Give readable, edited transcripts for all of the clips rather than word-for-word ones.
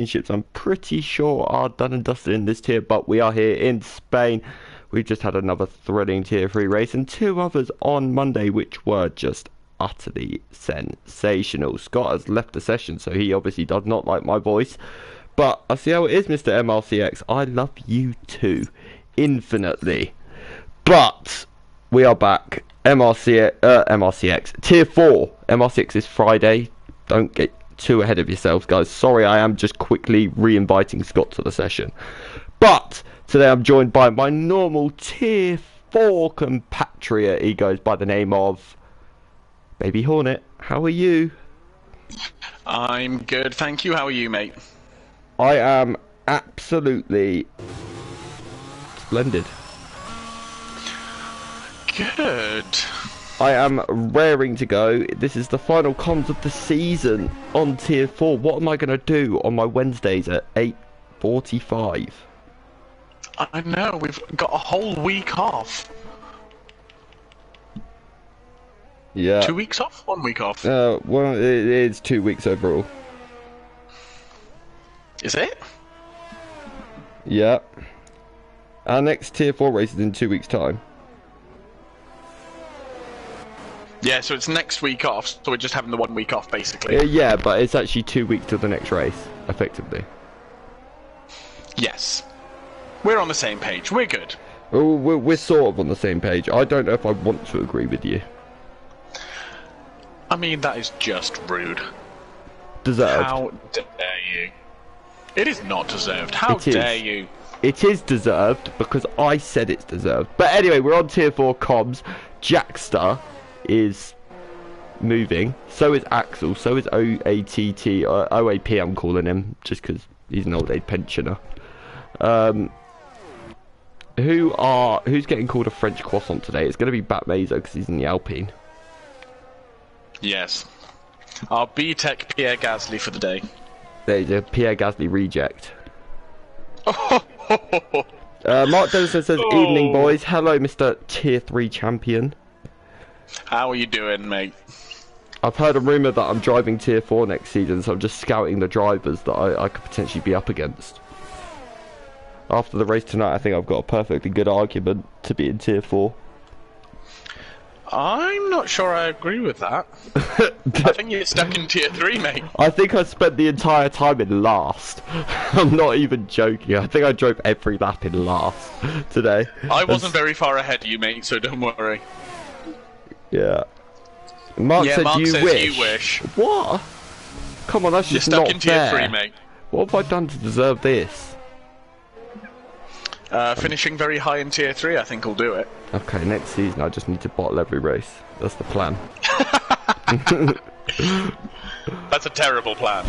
championships, I'm pretty sure, are done and dusted in this tier, but we are here in Spain. We've just had another thrilling tier 3 race and two others on Monday, which were just utterly sensational. Scott has left the session, so he obviously does not like my voice. But I see how it is, Mr. MRCX. I love you too, infinitely. But we are back. MRCX tier 4. MRCX is Friday. Don't get too ahead of yourselves, guys. Sorry, I am just quickly re-inviting Scott to the session. But today I'm joined by my normal tier 4 compatriot. He goes by the name of Baby Hornet. How are you? I'm good, thank you. How are you, mate? I am absolutely splendid. Good. I am raring to go. This is the final comms of the season on tier 4. What am I going to do on my Wednesdays at 8:45? I know, we've got a whole week off. Yeah. 2 weeks off? 1 week off? Well, it is 2 weeks overall. Is it? Yeah. Our next tier 4 race is in 2 weeks' time. Yeah, so it's next week off, so we're just having the 1 week off, basically. Yeah, but it's actually 2 weeks till the next race, effectively. Yes. We're on the same page, we're good. Oh, we're sort of on the same page. I don't know if I want to agree with you. I mean, that is just rude. Deserved. How dare you? It is not deserved. How dare you? It is deserved because I said it's deserved. But anyway, we're on tier 4 comms. Jackster is moving. So is Axel. So is OATT. OAP I'm calling him just because he's an old age pensioner. Who's getting called a French croissant today? It's going to be Bat Mazo because he's in the Alpine. Yes. Our B-Tech Pierre Gasly for the day. There's a Pierre Gasly reject. Mark Dennison says, evening boys. Hello, Mr. Tier 3 champion. How are you doing, mate? I've heard a rumour that I'm driving tier 4 next season, so I'm just scouting the drivers that I could potentially be up against. After the race tonight, I think I've got a perfectly good argument to be in tier 4. I'm not sure I agree with that. I think you're stuck in tier 3, mate. I think I spent the entire time in last. I'm not even joking. I think I drove every lap in last today. I wasn't very far ahead of you, mate, so don't worry. Yeah. Mark said Mark you says wish. you wish. What? Come on, that's You're just stuck not in tier fair. 3, mate. What have I done to deserve this? Finishing very high in tier 3, I think will do it. Okay, next season I just need to bottle every race. That's the plan. That's a terrible plan.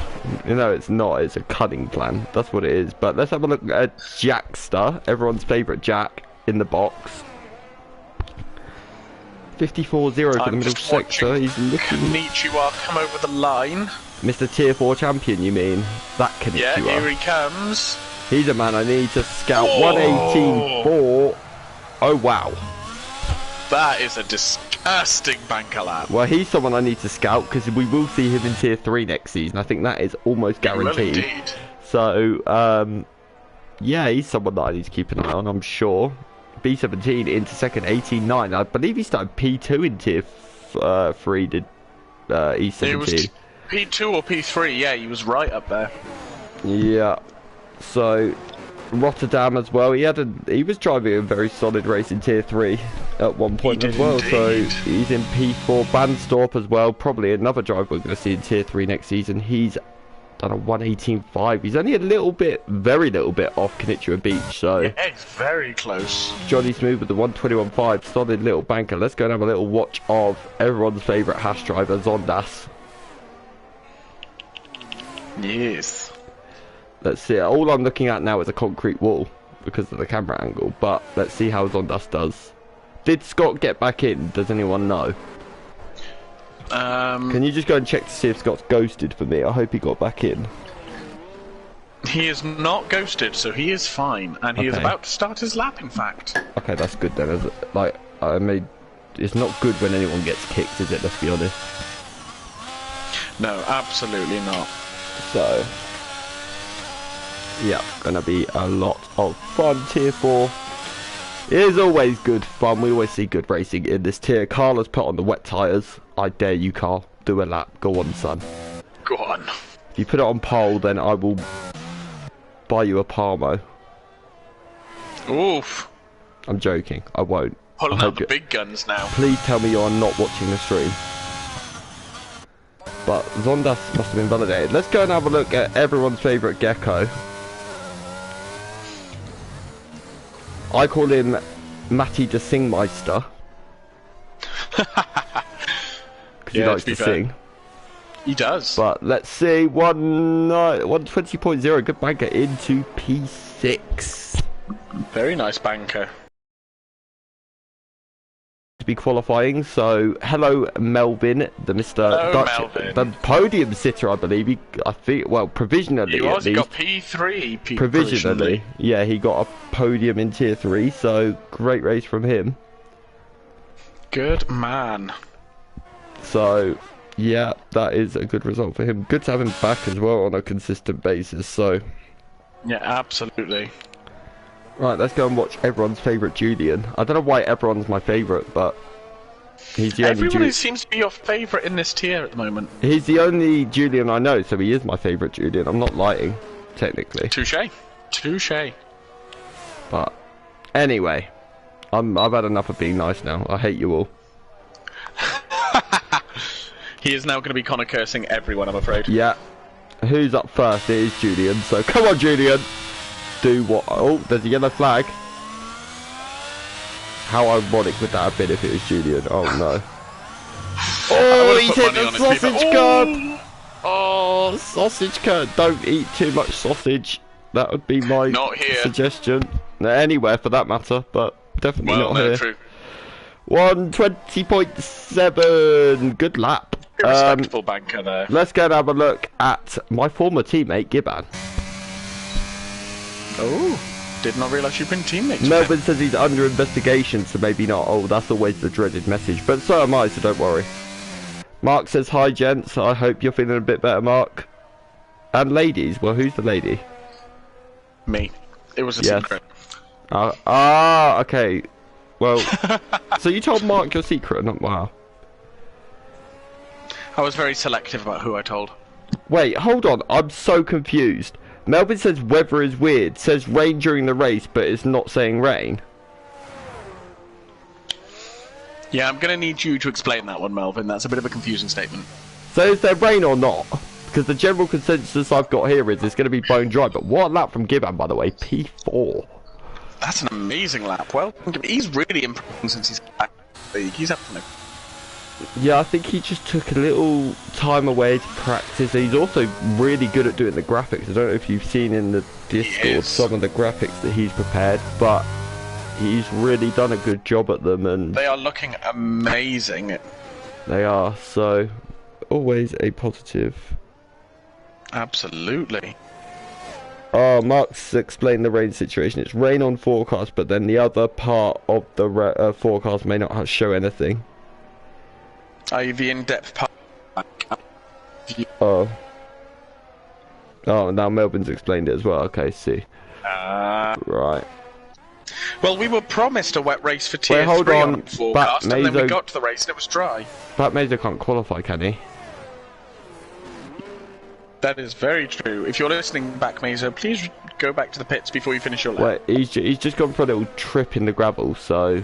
You know, it's not. It's a cunning plan. That's what it is. But let's have a look at Jackster, everyone's favourite Jack, in the box. 54-0 for the middle sector. He's looking... Konnichiwa come over the line. Mr. Tier 4 champion, you mean? That Konnichiwa. Yeah, here he comes. He's a man I need to scout. 118.4. Oh, wow. That is a disgusting banker lap. Well, he's someone I need to scout because we will see him in tier 3 next season. I think that is almost guaranteed. Well, indeed. So, yeah, he's someone that I need to keep an eye on, I'm sure. B17 into second, 18.9. I believe he started P2 in tier 3, did E17. It was P2 or P3, yeah, he was right up there. Yeah. So, Rotterdam as well. He was driving a very solid race in tier 3 at one point as well. Indeed. So he's in P4. Banstorp as well. Probably another driver we're going to see in tier 3 next season. He's done a 118.5. He's only a little bit, very little bit off Konnichiwa Beach. So yeah, it's very close. Johnny Smooth with the 121.5. Solid little banker. Let's go and have a little watch of everyone's favourite hash driver, Zondas. Yes. Let's see. All I'm looking at now is a concrete wall because of the camera angle. But let's see how Zondas does. Did Scott get back in? Does anyone know? Can you just go and check to see if Scott's ghosted for me? I hope he got back in. He is not ghosted, so he is fine, and he is about to start his lap. In fact. Okay, that's good then. It's not good when anyone gets kicked, is it? Let's be honest. No, absolutely not. So Yeah, gonna be a lot of fun. Tier 4 is always good fun. We always see good racing in this tier. Carl has put on the wet tyres. I dare you, Carl. Do a lap. Go on, son. Go on. If you put it on pole, then I will buy you a Palmo. Oof. I'm joking. I won't. Pulling out the big guns now. Please tell me you are not watching the stream. But Zondas must have been validated. Let's go and have a look at everyone's favourite gecko. I call him Matty the Singmeister. Because he likes to sing. He does. But let's see, 120.0, good banker into P6. Very nice banker. To be qualifying, so hello Melvin, the Mr. Hello, Dutch, Melvin. the podium sitter, I believe. I think, well, provisionally he was, at least. He got P3. Provisionally, yeah, he got a podium in tier 3, so great race from him. Good man. So, yeah, that is a good result for him. Good to have him back as well on a consistent basis, so. Yeah, absolutely. Right, let's go and watch everyone's favourite Julian. I don't know why everyone's my favourite, but he's the only Everyone seems to be your favourite in this tier at the moment. He's the only Julian I know, so he is my favourite Julian. I'm not lying, technically. Touche. Touche. But anyway, I've had enough of being nice now. I hate you all. He is now going to be Connor cursing everyone, I'm afraid. Yeah. Who's up first? It is Julian. So come on, Julian. Do what? Oh, there's a yellow flag. How ironic would that have been if it was Julian? Oh no. Oh, he's hit the sausage curd. Oh, sausage curd. Don't eat too much sausage. That would be my suggestion. Anywhere for that matter, but definitely not here. True. 120.7. Good lap. Respectable banker there. Let's go and have a look at my former teammate, Giban. Oh, did not realise you've been teammates. Melvin says he's under investigation, so maybe not. Oh, that's always the dreaded message. But so am I, so don't worry. Mark says, hi, gents. I hope you're feeling a bit better, Mark. And ladies. Well, who's the lady? Me. It was a secret. Okay. Well, so you told Mark your secret, not wow. I was very selective about who I told. Wait, hold on. I'm so confused. Melvin says weather is weird. Says rain during the race, but it's not saying rain. Yeah, I'm going to need you to explain that one, Melvin. That's a bit of a confusing statement. So is there rain or not? Because the general consensus I've got here is it's going to be bone dry. But what a lap from Giban, by the way. P4. That's an amazing lap. Well, he's really improved since he's back in the league. He's up to no. Yeah, I think he just took a little time away to practice. He's also really good at doing the graphics. I don't know if you've seen in the Discord some of the graphics that he's prepared, but he's really done a good job at them, and they are looking amazing. They are, so always a positive. Absolutely. Oh, Mark's explained the rain situation. It's rain on forecast, but then the other part of the forecast may not show anything. The in-depth part. Oh, now Melvin's explained it as well. Okay, see. Right. Well, we were promised a wet race for tier 3 on forecast, and then we got to the race and it was dry. Bat Mazer can't qualify, can he? That is very true. If you're listening back, Mazer, please go back to the pits before you finish your lap. Wait, he's just gone for a little trip in the gravel, so...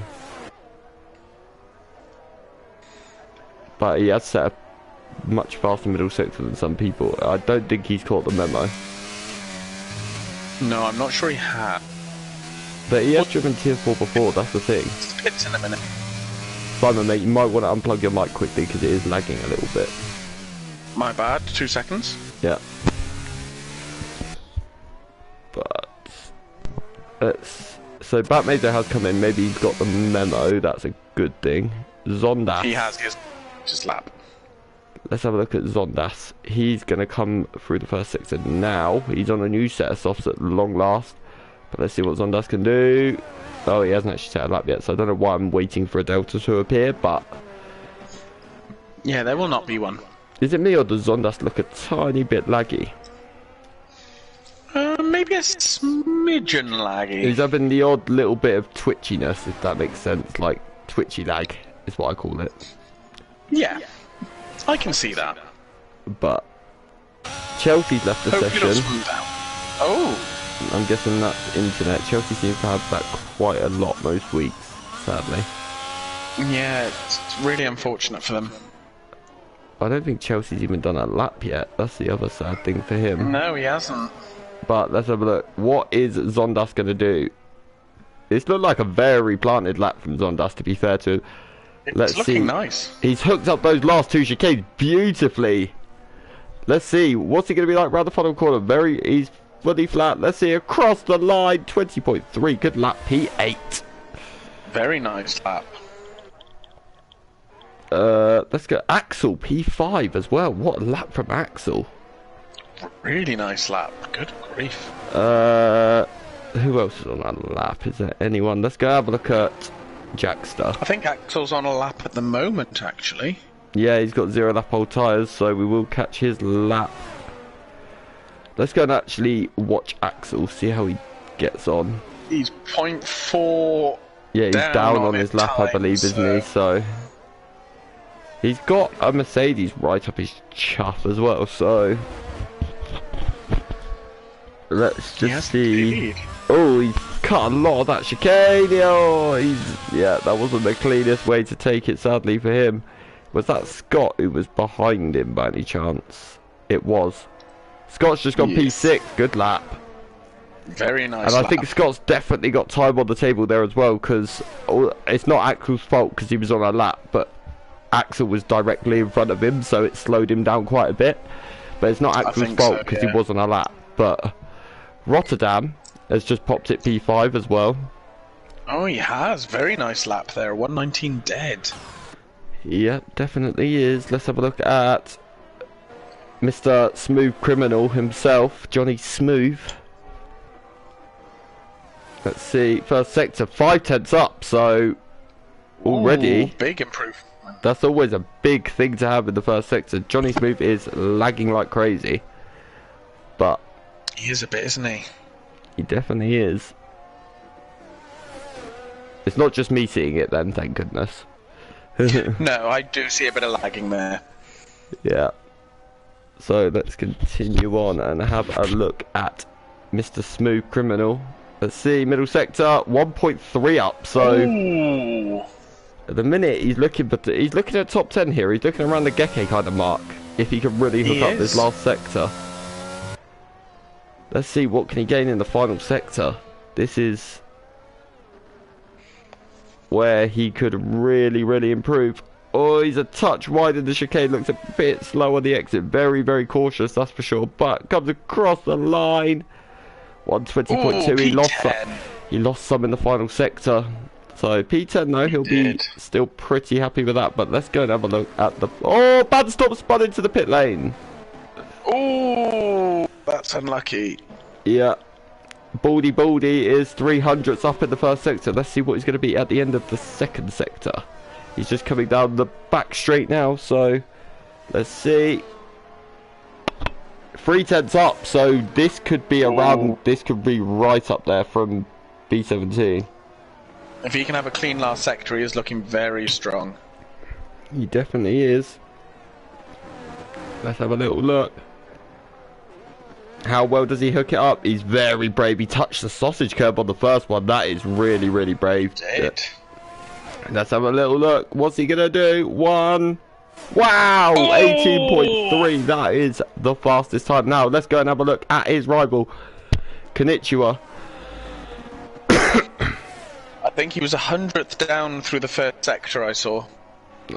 But he has set a much faster middle sector than some people. I don't think he's caught the memo. No, I'm not sure he had. But he has driven tier 4 before, that's the thing. Pits in a minute. Simon, mate, you might want to unplug your mic quickly because it is lagging a little bit. My bad, 2 seconds. Yeah. But... So Batmazer has come in, maybe he's got the memo, that's a good thing. Zondas. He has his lap. Let's have a look at Zondas. He's going to come through the first sector now. He's on a new set of softs at long last. But let's see what Zondas can do. Oh, he hasn't actually set a lap yet, so I don't know why I'm waiting for a Delta to appear, but... Yeah, there will not be one. Is it me, or does Zondas look a tiny bit laggy? Maybe a smidgen laggy. He's having the odd little bit of twitchiness, if that makes sense. Like, twitchy lag is what I call it. Yeah, I can see that. But Chelsea's left the Hopefully it'll session. smooth out. Oh, I'm guessing that's internet. Chelsea seems to have that quite a lot most weeks, sadly. yeah, it's really unfortunate for them. I don't think Chelsea's even done a lap yet. That's the other sad thing for him. No, he hasn't. But let's have a look. What is Zondas going to do? This looked like a very planted lap from Zondas, to be fair to him. It's looking nice. He's hooked up those last two chicanes beautifully. Let's see. What's he going to be like around the final corner? He's fully flat. Let's see. Across the line. 20.3. Good lap. P8. Very nice lap. Let's go. Axel. P5 as well. What a lap from Axel. Really nice lap. Good grief. Who else is on that lap? Is there anyone? Let's go have a look at Jackster. I think Axel's on a lap at the moment, actually. Yeah, he's got 0 lap old tyres, so we will catch his lap. Let's go and actually watch Axel, see how he gets on. He's 0.4. Yeah, he's down on his lap, I believe, isn't he? So he's got a Mercedes right up his chuff as well, so let's just see. Oh, he's cut a lot of that chicane. Oh, yeah, that wasn't the cleanest way to take it, sadly for him. Was that Scott who was behind him by any chance? It was. Scott's just got P6. Good lap. Very nice. And I think Scott's definitely got time on the table there as well, because it's not Axel's fault because he was on a lap, but Axel was directly in front of him, so it slowed him down quite a bit. But it's not Axel's fault because he was on a lap. But Rotterdam has just popped it P5 as well. Oh, he has. Very nice lap there. 119 dead. Yeah, definitely is. Let's have a look at Mr. Smooth Criminal himself, Johnny Smooth. Let's see, first sector, 5/10 up, so already... Ooh, big improvement. That's always a big thing to have in the first sector. Johnny Smooth is lagging like crazy, but... He is a bit, isn't he? He definitely is. It's not just me seeing it then, thank goodness. No, I do see a bit of lagging there. Yeah. So let's continue on and have a look at Mr. Smooth Criminal. Let's see, middle sector, 1.3 up. So Ooh. at the minute he's looking at top 10 here. He's looking around the Geke kind of mark. If he can really hook up this last sector. Let's see what can he gain in the final sector. This is where he could really improve. Oh, he's a touch wide in the chicane, looks a bit slow on the exit, very cautious, that's for sure, but comes across the line. 120.2. He lost some in the final sector, so P10 though, he'll be still pretty happy with that. But let's go and have a look at the... Oh, bad stop, spun into the pit lane. Oh, that's unlucky. Yeah. Baldy is 300s up in the first sector. Let's see what he's going to be at the end of the second sector. He's just coming down the back straight now, so let's see. 3/10 up, so this could be around, this could be right up there from B17. If he can have a clean last sector, he is looking very strong. He definitely is. Let's have a little look. How well does he hook it up? He's very brave. He touched the sausage curb on the first one. That is really brave. Dead. Let's have a little look. What's he gonna do? Wow! 18.3. That is the fastest time. Now let's go and have a look at his rival, Konnichiwa. I think he was 100th down through the first sector I saw.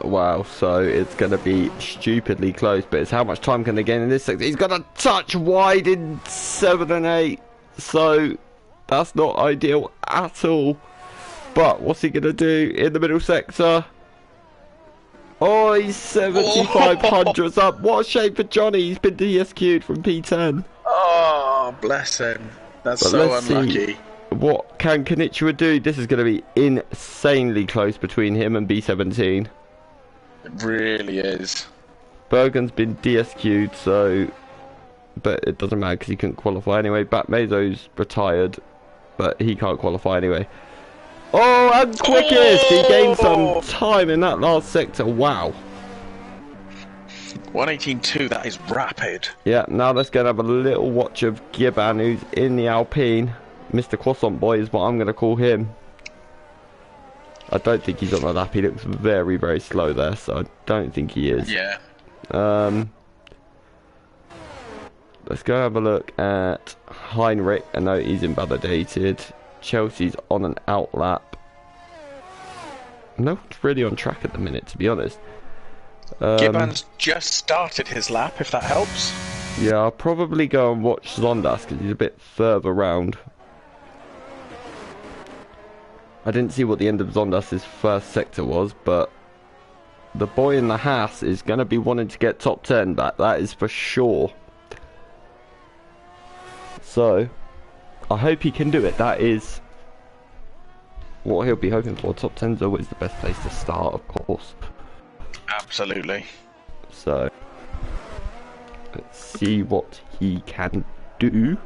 Wow, so it's going to be stupidly close, but it's how much time can they gain in this sector. He's got a touch wide in 7 and 8, so that's not ideal at all. But what's he going to do in the middle sector? Oh, he's 7,500s up. What a shame for Johnny. He's been DSQ'd from P10. Oh, bless him. That's so unlucky. What can Konnichiwa do? This is going to be insanely close between him and B17. It really is. Bergen's been DSQ'd, so but it doesn't matter because he couldn't qualify anyway. Batmazo's retired, but he can't qualify anyway. Oh, and quickest! He gained some time in that last sector. Wow. 1:18.2, that is rapid. Yeah, now let's go and have a little watch of Giban, who's in the Alpine. Mr. Croissant Boy is what I'm going to call him. I don't think he's on the lap. He looks very, very slow there, so I don't think he is. Yeah. Let's go have a look at Heinrich. I know he's invalidated. Chelsea's on an out lap. No one's really on track at the minute, to be honest. Gibbons just started his lap, if that helps. Yeah, I'll probably go and watch Zondas because he's a bit further round. I didn't see what the end of Zondas' first sector was, but the boy in the Haas is going to be wanting to get top 10 back, that is for sure. So, I hope he can do it. That is what he'll be hoping for. Top 10 is always the best place to start, of course. Absolutely. So, let's see what he can do.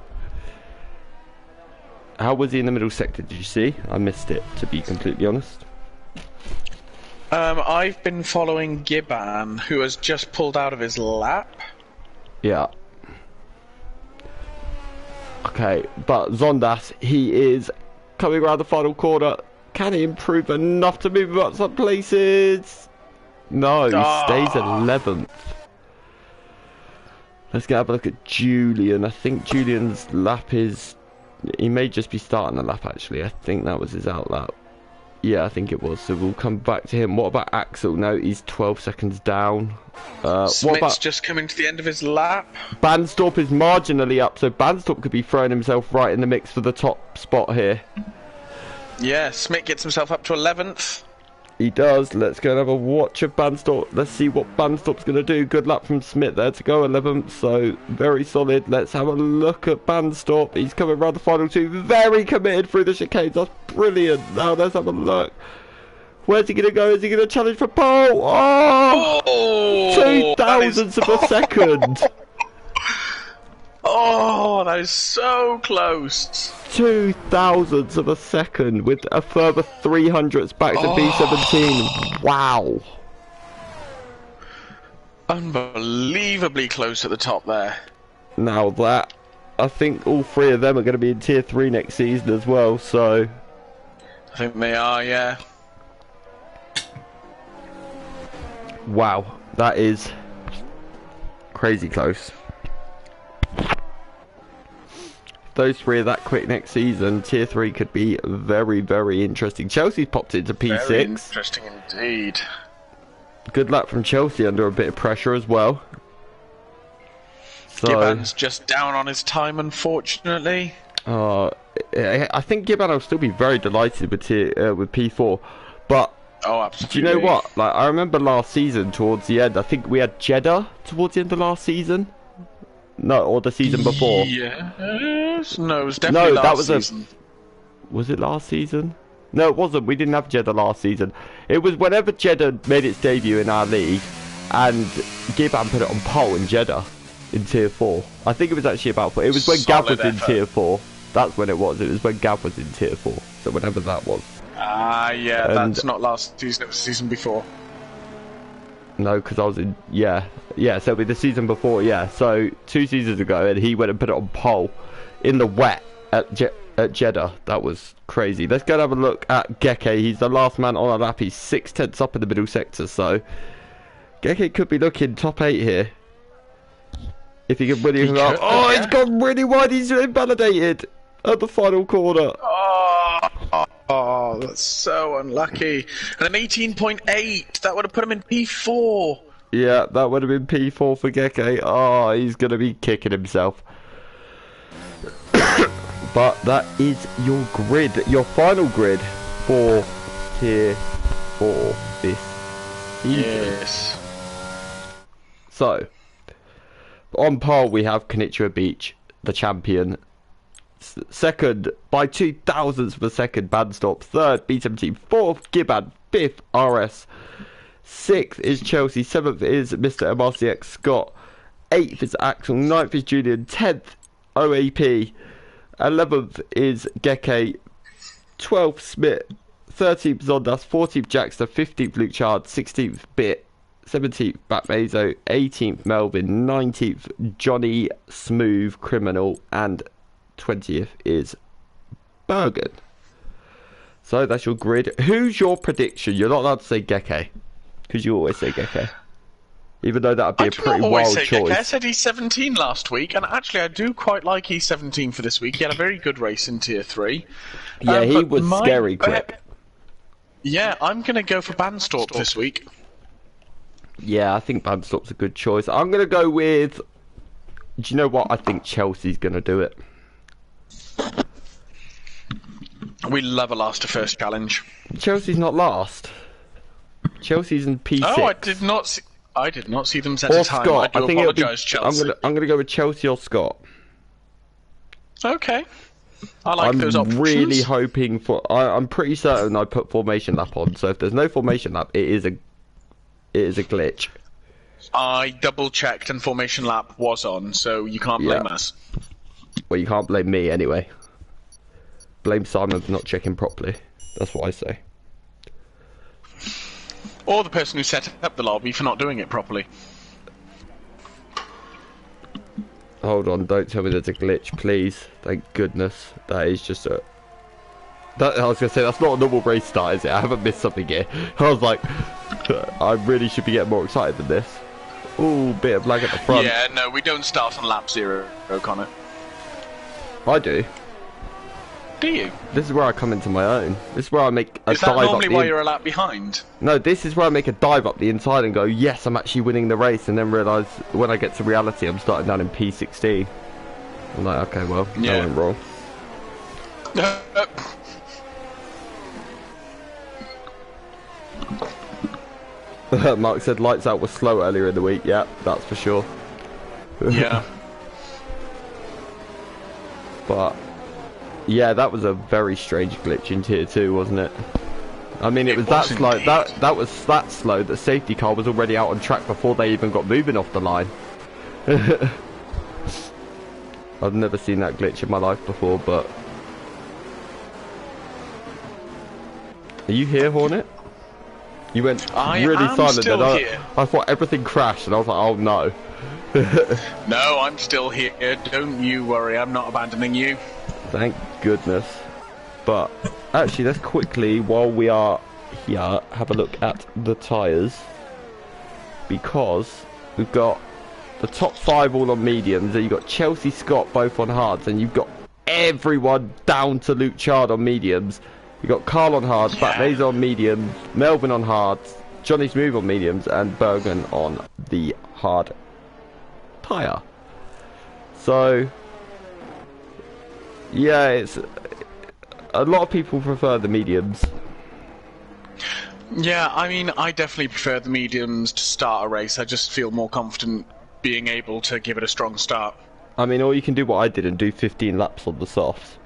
How was he in the middle sector, did you see? I missed it, to be completely honest. I've been following Giban, who has just pulled out of his lap. Yeah. Okay, but Zondas, he is coming around the final corner. Can he improve enough to move him up some places? No, he stays 11th. Let's go have a look at Julian. I think Julian's lap is... He may just be starting the lap, actually. I think that was his out lap. Yeah, I think it was. So we'll come back to him. What about Axel? No, he's 12 seconds down. Smith's what about... just coming to the end of his lap. Banstorp is marginally up, so Banstorp could be throwing himself right in the mix for the top spot here. Yeah, Smith gets himself up to 11th. He does. Let's go and have a watch of Banstorp. Let's see what Banstorp's going to do. Good luck from Smith there to go 11th. So, very solid. Let's have a look at Banstorp. He's coming around the final two. Very committed through the chicanes. That's brilliant. Now, let's have a look. Where's he going to go? Is he going to challenge for pole? Oh! 2,000ths of a second. Oh, that is so close. 2,000ths of a second with a further 300ths back to B17. Wow. Unbelievably close at the top there. Now that, I think all three of them are going to be in Tier 3 next season as well, so... I think they are, yeah. Wow, that is crazy close. Those three are that quick next season. Tier 3 could be very, very interesting. Chelsea's popped into P6. Very interesting indeed. Good luck from Chelsea under a bit of pressure as well. So, Gibbon's just down on his time, unfortunately. I think Gibbon will still be very delighted with P4, but oh, absolutely. Do you know what? Like, I remember last season towards the end. I think we had Jeddah towards the end of last season. No, or the season before. Yes. No, it was definitely last season. Was it last season? No, it wasn't. We didn't have Jeddah last season. It was whenever Jeddah made its debut in our league, and Gibbon put it on pole in Jeddah in Tier 4. I think it was actually about 4. It was when Gav was in Tier 4. That's when it was. It was when Gav was in Tier 4. So whenever that was. Yeah, and that's not last season. It was the season before. No, because I was in... Yeah, so it'll be the season before, yeah. So, 2 seasons ago, and he went and put it on pole in the wet at Jeddah. That was crazy. Let's go and have a look at Geke. He's the last man on a lap. He's 6/10 up in the middle sector, so... Geke could be looking top 8 here. If he can really... He's gone really wide. He's invalidated at the final corner. Oh, that's so unlucky. And an 18.8, that would have put him in P4. Yeah, that would have been P4 for Geke. Oh, he's going to be kicking himself. But that is your grid, your final grid for Tier 4 this season. Yes. So, on pole we have Konnichiwa Beach, the champion. Second, by 2,000ths of a second, Banstorp. Third, B17. Fourth, Gibbon. Fifth, RS. Sixth is Chelsea. Seventh is Mr. MRCX Scott. 8th is Axel, 9th is Julian, 10th OAP, 11th is Geke, 12th Smith, 13th Zondas, 14th Jackster, 15th Luke Chard, 16th Bit, 17th Batmazo, 18th Melvin, 19th Johnny Smooth Criminal, and 20th is Bergen. So that's your grid. Who's your prediction? You're not allowed to say Geke, because you always say Geke. Even though that would be a pretty wild choice. I said he's 17 last week, and actually I do quite like he's 17 for this week. He had a very good race in Tier 3. Yeah, he was scary quick. Yeah, I'm going to go for Banstorp this week. Yeah, I think Banstorp's a good choice. I'm going to go with... Do you know what? I think Chelsea's going to do it. We love a last to first challenge. Chelsea's not last. Chelsea's in P6. Oh, I did not see them set a time. Scott. I do apologise, Chelsea. I'm gonna go with Chelsea or Scott. Okay. I like those options. I'm really hoping for... I'm pretty certain I put formation lap on, so if there's no formation lap, it is a glitch. I double checked and formation lap was on, so you can't blame us. Well, you can't blame me anyway. Blame Simon for not checking properly. That's what I say. Or the person who set up the lobby for not doing it properly. Hold on, don't tell me there's a glitch, please. Thank goodness. That is just a... I was going to say, that's not a normal race start, is it? I haven't missed something here. I was like, I really should be getting more excited than this. Ooh, bit of lag at the front. Yeah, no, we don't start on lap 0, O'Connor. I do. Do you? This is where I come into my own. This is where I make a dive up. Is that normally why you're a lap behind? No, this is where I make a dive up the inside and go, yes, I'm actually winning the race, and then realise when I get to reality I'm starting down in P16. I'm like, okay, well, I went wrong. Mark said lights out was slow earlier in the week. Yeah, that's for sure. Yeah. But yeah, that was a very strange glitch in Tier 2, wasn't it? I mean, it was that slow. That was that slow that safety car was already out on track before they even got moving off the line. I've never seen that glitch in my life before, but... Are you here, Hornet? You went really silent then. I thought everything crashed and I was like, oh no. No, I'm still here. Don't you worry, I'm not abandoning you. Thank goodness. But actually, let's quickly, while we are here, have a look at the tyres. Because we've got the top 5 all on mediums, and you've got Chelsea, Scott both on hards, and you've got everyone down to Luke Chard on mediums. You've got Carl on hards, Batmazer on mediums, Melvin on hards, Johnny Smooth on mediums, and Bergen on the hard tyre. So, yeah, it's... A lot of people prefer the mediums. Yeah, I mean, I definitely prefer the mediums to start a race. I just feel more confident being able to give it a strong start. I mean, or you can do what I did and do 15 laps on the softs.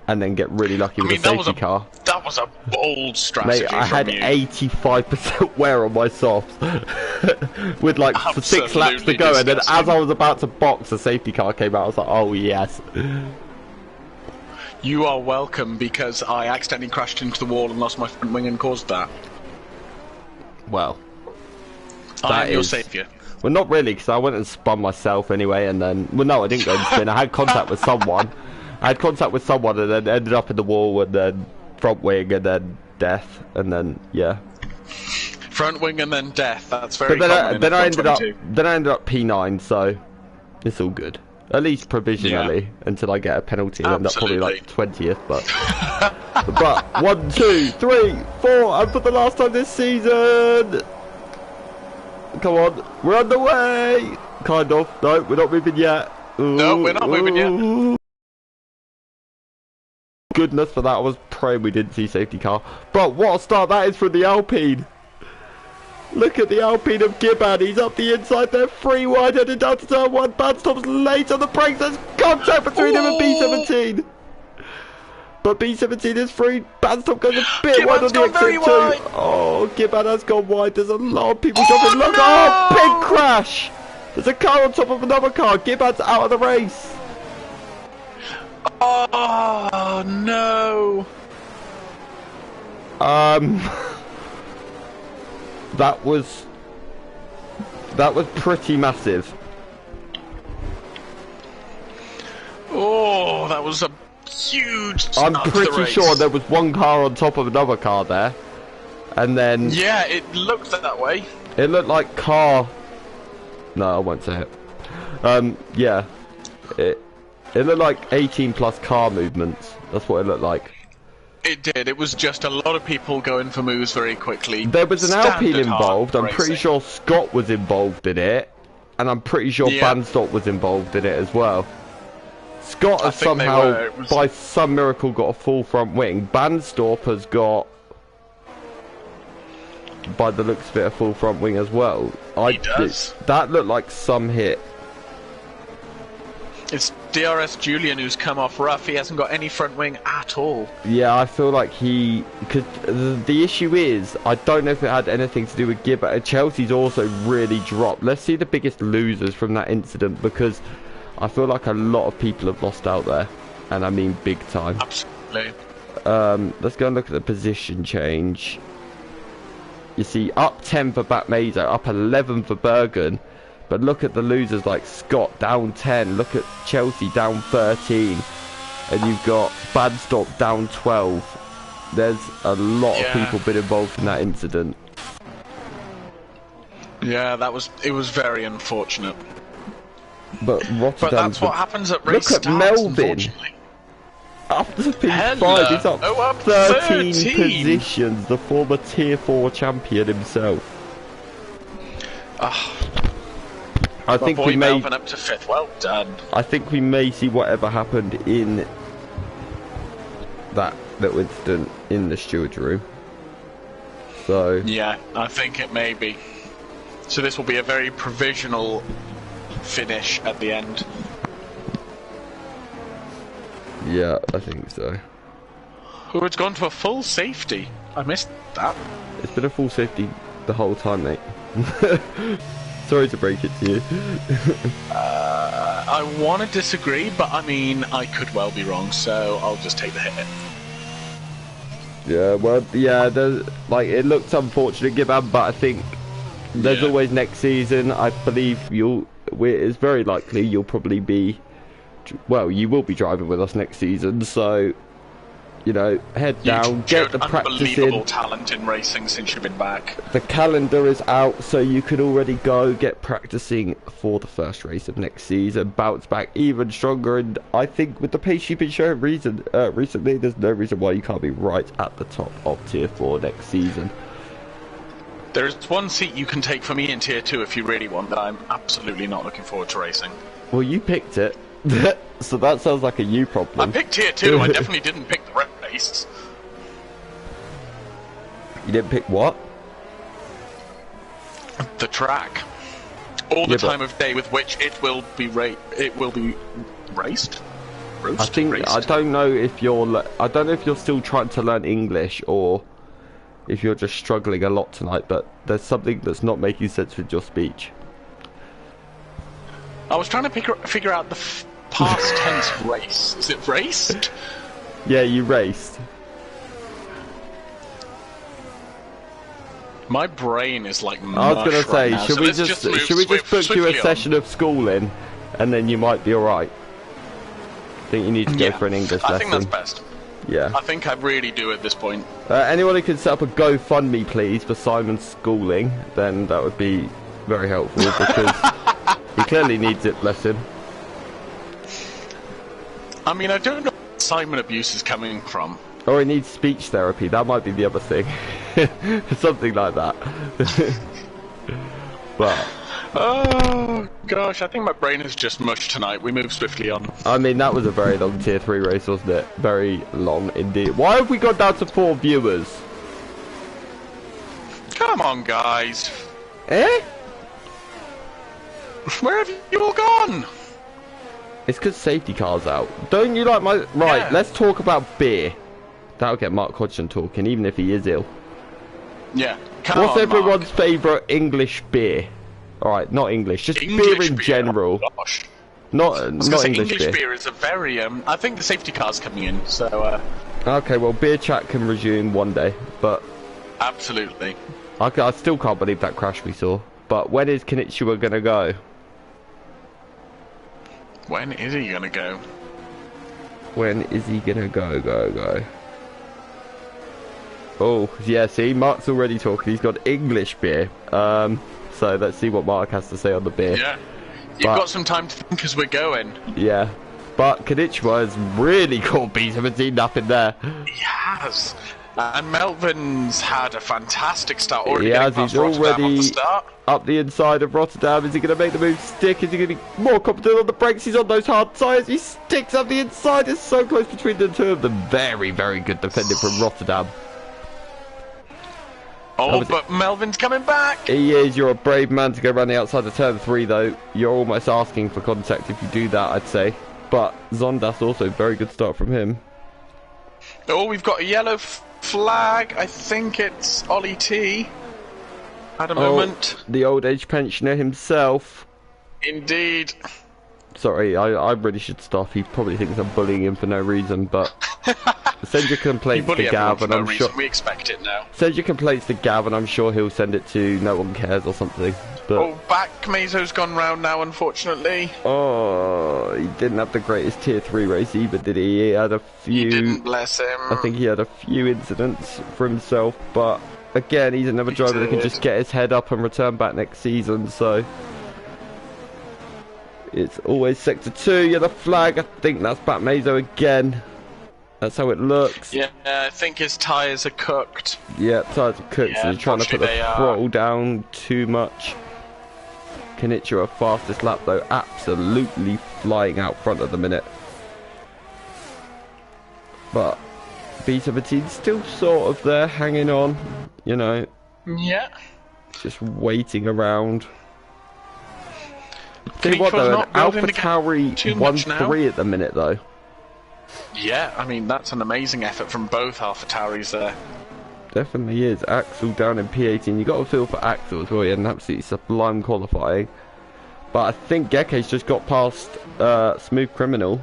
And then get really lucky with a safety car. That was a bold strategy. Mate, I had 85% wear on my softs. With like 6 laps to go. And then as I was about to box, a safety car came out. I was like, oh yes. You are welcome, because I accidentally crashed into the wall and lost my front wing and caused that. Well, I am your saviour. Well, not really, because I went and spun myself anyway, and then... Well, no, I didn't go and spin. I had contact with someone. And then ended up in the wall, and then front wing, and then death, and then, yeah. Front wing and then death, that's very common. Then I ended up P9, so it's all good. At least provisionally, until I get a penalty, and end up probably like 20th, but... But 1, 2, 3, 4, and for the last time this season! Come on, we're on the way! Kind of. No, we're not moving yet. Ooh, no, we're not moving yet. Goodness for that, I was praying we didn't see safety car. But what a start that is from the Alpine. Look at the Alpine of Gibbon. He's up the inside there, 3 wide, headed down to turn 1. Badstop's late on the brakes. There's contact between him and B17. But B17 is free. Badstop goes a bit wide on the exit too. Oh, Gibbon has gone wide. There's a lot of people jumping. Look, oh, big crash. There's a car on top of another car. Gibbard's out of the race. Oh no! That was pretty massive. Oh, that was a huge I'm start to the pretty race. sure there was one car on top of another car there, and then Yeah, it looked that way. it looked like car. No, I won't say it. Yeah, it looked like 18 plus car movements. That's what it looked like. It did. It was just a lot of people going for moves very quickly. There was an Alpine Standard hard involved. I'm pretty racing. sure Scott was involved in it, and I'm pretty sure Yeah. Bandstock was involved in it as well. Scott I has think they somehow, were. It was- by some miracle, got a full front wing. Bandstorp has got, by the looks of it, a full front wing as well. He does. That looked like some hit. It's DRS Julian who's come off rough. He hasn't got any front wing at all. Yeah, I feel like because the issue is, I don't know if it had anything to do with Gibbard. Chelsea's also really dropped. Let's see the biggest losers from that incident, because I feel like a lot of people have lost out there, and I mean big time. Absolutely. Let's go and look at the position change. You see, up 10 for Batmazo, up 11 for Bergen, but look at the losers like Scott down 10. Look at Chelsea down 13, and you've got Badstock down 12. There's a lot of people been involved in that incident. Yeah, it was very unfortunate. But Rotterdam. But that's what happens at race Look at starts, Melvin. unfortunately. After P5, Hello. he's up Oh, up 13 13. positions. The former Tier 4 champion himself. I think boy we may. Melvin up to 5th. Well done. I think we may see whatever happened in that little incident in the steward's room. So Yeah, I think it may be. So this will be a very provisional finish at the end. yeah, I think so. Oh, it's gone to a full safety. I missed that. It's been a full safety the whole time, mate. Sorry to break it to you. I want to disagree, but I mean, I could well be wrong, so I'll just take the hit. Yeah, well, yeah, like it looks unfortunate, Gibbard, but I think there's always next season. I believe it's very likely you'll probably be, well, you will be driving with us next season. So, you know, head down, get the practice unbelievable in. talent in racing since you've been back. The calendar is out, so you can already go get practicing for the first race of next season. Bounce back even stronger, and I think with the pace you've been showing recently, there's no reason why you can't be right at the top of Tier 4 next season. There's one seat you can take for me in Tier 2 if you really want, but I'm absolutely not looking forward to racing. Well, you picked it, so that sounds like a you problem. I picked Tier 2, I definitely didn't pick the race. You didn't pick what? The track. Or the time of day with which it will be raced. I think I don't know if you're still trying to learn English or if you're just struggling a lot tonight, but there's something that's not making sense with your speech. I was trying to figure out the past tense race. Is it raced? Yeah, you raced. My brain is like mush I was gonna say, right now, should so we let's just move book you a swiftly on. session of schooling, and then you might be all right. I think you need to go for an English lesson. I think that's best. Yeah. I think I really do at this point. Anyone who can set up a GoFundMe, please, for Simon's schooling, then that would be very helpful, because he clearly needs it, bless him. I mean, I don't know where Simon abuse is coming from. Or he needs speech therapy, that might be the other thing. Something like that. But Oh gosh, I think my brain is just mush tonight. We move swiftly on. I mean, that was a very long Tier 3 race, wasn't it? Very long indeed. Why have we gone down to 4 viewers? Come on, guys. Eh? Where have you all gone? It's because safety car's out. Don't you like my... Right, Yeah. let's talk about beer. That'll get Mark Hodgson talking, even if he is ill. Yeah. Come What's on, everyone's Mark. favourite English beer? Alright, not English, just English beer in general. Oh, gosh. Not English beer. beer is a very, I think the safety car's coming in, so, Okay, well, beer chat can resume one day, but... Absolutely. I still can't believe that crash we saw. But when is Konnichiwa gonna go? When is he gonna go? When is he gonna go? Oh, yeah, see, Mark's already talking. He's got English beer. So let's see what Mark has to say on the beer. Yeah. You've got some time to think as we're going. Yeah. But Konnichiwa has really caught B17 up in there. He has. And Melvin's had a fantastic start already. He's already up the inside of Rotterdam. Is he going to make the move stick? Is he going to be more confident on the brakes? He's on those hard tyres. He sticks up the inside. It's so close between the two of them. Very, very good defending from Rotterdam. Oh, but Melvin's coming back. He is. You're a brave man to go around the outside of turn 3, though. You're almost asking for contact if you do that, I'd say. But Zondas also very good start from him. Oh, we've got a yellow flag. I think it's Ollie T. At a moment. The old age pensioner himself. Indeed. Sorry, I really should stop. He probably thinks I'm bullying him for no reason, but send your complaints to Gav, and I'm sure we expect it now. Send your complaints to Gav, and I'm sure he'll send it to No One Cares or something. But oh, back Meso's gone round now, unfortunately. Oh, he didn't have the greatest tier 3 race either, did he? He had a few. He didn't, bless him. I think he had a few incidents for himself, but again, he's another driver that can just get his head up and return back next season. So. It's always sector 2, yeah, the flag. I think that's back Meso again. That's how it looks. Yeah, I think his tyres are cooked. Yeah, tyres are cooked, Yeah, so he's trying to put the throttle down too much. Konnichiwa fastest lap though, absolutely flying out front at the minute. But B17 still sort of there, hanging on, you know. Yeah. Just waiting around. Tell you what though, an AlphaTauri 1-3 at the minute though. Yeah, I mean that's an amazing effort from both AlphaTauris there. Definitely is. Axel down in P18. You got to feel for Axel as well. He had an absolutely sublime qualifying. But I think Geke's just got past Smooth Criminal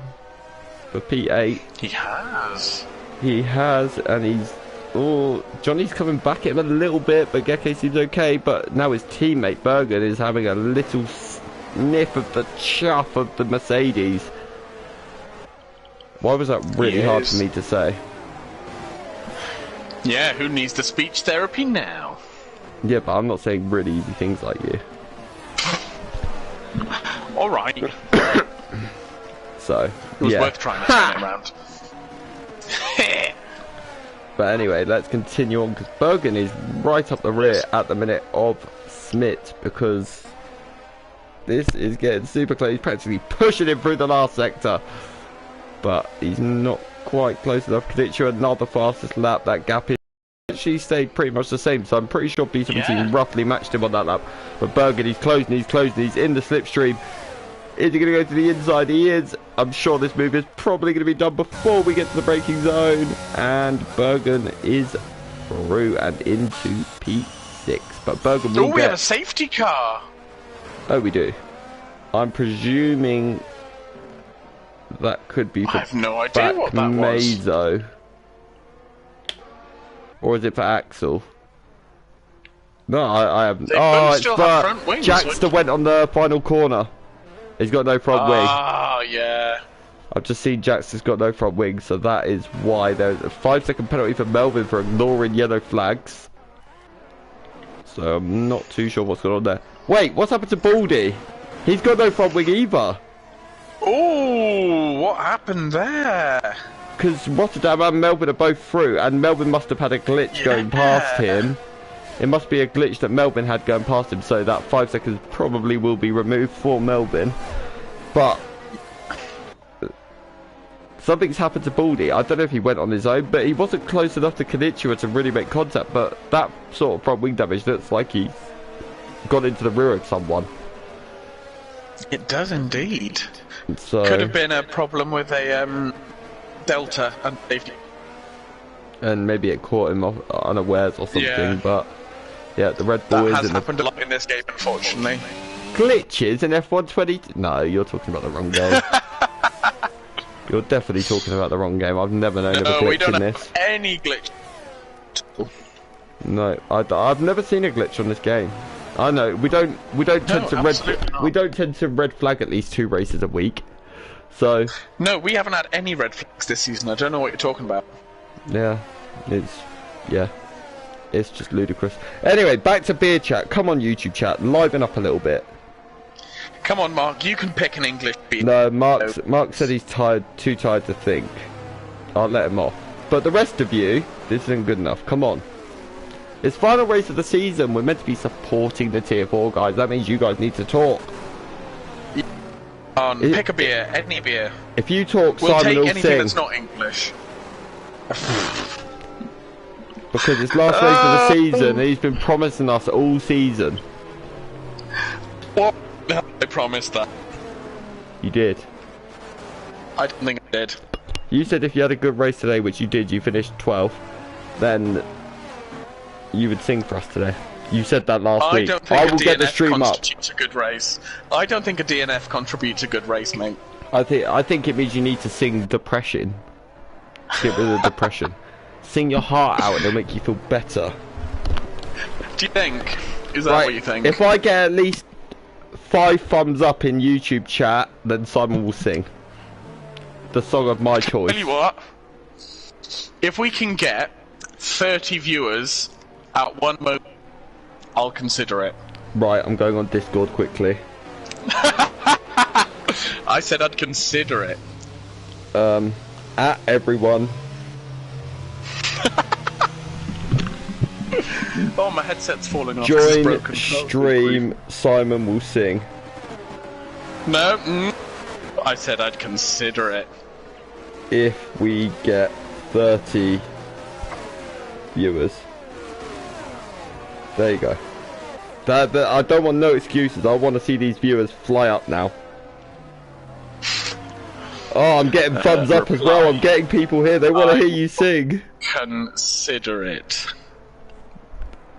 for P8. He has. He has, and he's... Oh, Johnny's coming back at him a little bit, but Geke seems okay. But now his teammate Bergen is having a little sniff of the chuff of the Mercedes. Why was that really hard for me to say? Yeah, who needs the speech therapy now? Yeah, but I'm not saying really easy things like you. Alright. So, it was worth trying to turn it around. But anyway, let's continue on, because Bergen is right up the rear at the minute of Smit, because this is getting super close. He's practically pushing him through the last sector, but he's not quite close enough. Konnichiwa another fastest lap. That gap is actually stayed pretty much the same, so I'm pretty sure B17 roughly matched him on that lap. But Bergen, he's closing, he's in the slipstream. Is he going to go to the inside? He is. I'm sure this move is probably going to be done before we get to the braking zone. And Bergen is through and into P6. But Bergen will we have a safety car. Oh, we do. I'm presuming that could be for I have no idea what that Meso. Or is it for Axel? No, I haven't. Oh, it's for Jackster went on the final corner. He's got no front wing. Ah, yeah. I've just seen Jackster's got no front wing, so that is why there's a 5-second penalty for Melvin for ignoring yellow flags. So I'm not too sure what's going on there. Wait, what's happened to Baldy? He's got no front wing either. Oh, what happened there? Because Rotterdam and Melbourne are both through, and Melbourne must have had a glitch going past him. It must be a glitch that Melbourne had going past him, so that 5 seconds probably will be removed for Melbourne. But something's happened to Baldy. I don't know if he went on his own, but he wasn't close enough to Konnichiwa to really make contact. But that sort of front wing damage looks like he's got into the rear of someone. It does indeed. So could have been a problem with a Delta and safety. And maybe it caught him unawares or something, but yeah, the Red Bull that has happened a lot in this game, unfortunately. glitches in F1 No, you're talking about the wrong game. You're definitely talking about the wrong game. I've never known of a glitch we don't in have this. any glitch. No, I've never seen a glitch on this game. I know we don't tend to red flag at least 2 races a week. So no, we haven't had any red flags this season. I don't know what you're talking about. Yeah, it's just ludicrous. Anyway, back to beer chat. Come on, YouTube chat, liven up a little bit. Come on, Mark. You can pick an English beer. No, Mark said he's too tired to think. I'll let him off. But the rest of you, this isn't good enough. Come on. It's final race of the season. We're meant to be supporting the Tier 4 guys. That means you guys need to talk. Pick a beer, any beer. If you talk, we'll Simon will take anything sing. that's not English. Because it's last race of the season, and he's been promising us all season. What? I promised that. You did. I don't think I did. You said if you had a good race today, which you did, you finished 12th, then you would sing for us today. You said that last week. I will get the stream up. A good race. I don't think a DNF contributes a good race, mate. I think it means you need to sing depression. Get rid of depression. Sing your heart out and it'll make you feel better. Do you think? Is that what you think? If I get at least 5 thumbs up in YouTube chat, then Simon will sing the song of my choice. Tell you what, if we can get 30 viewers at one moment, I'll consider it. Right, I'm going on Discord quickly. I said I'd consider it. At everyone. Oh, my headset's falling off. Join stream, Simon will sing. No, I said I'd consider it. If we get 30 viewers. There you go. I don't want no excuses. I want to see these viewers fly up now. Oh, I'm getting thumbs up as well. I'm getting people here. They want to hear you sing. Consider it.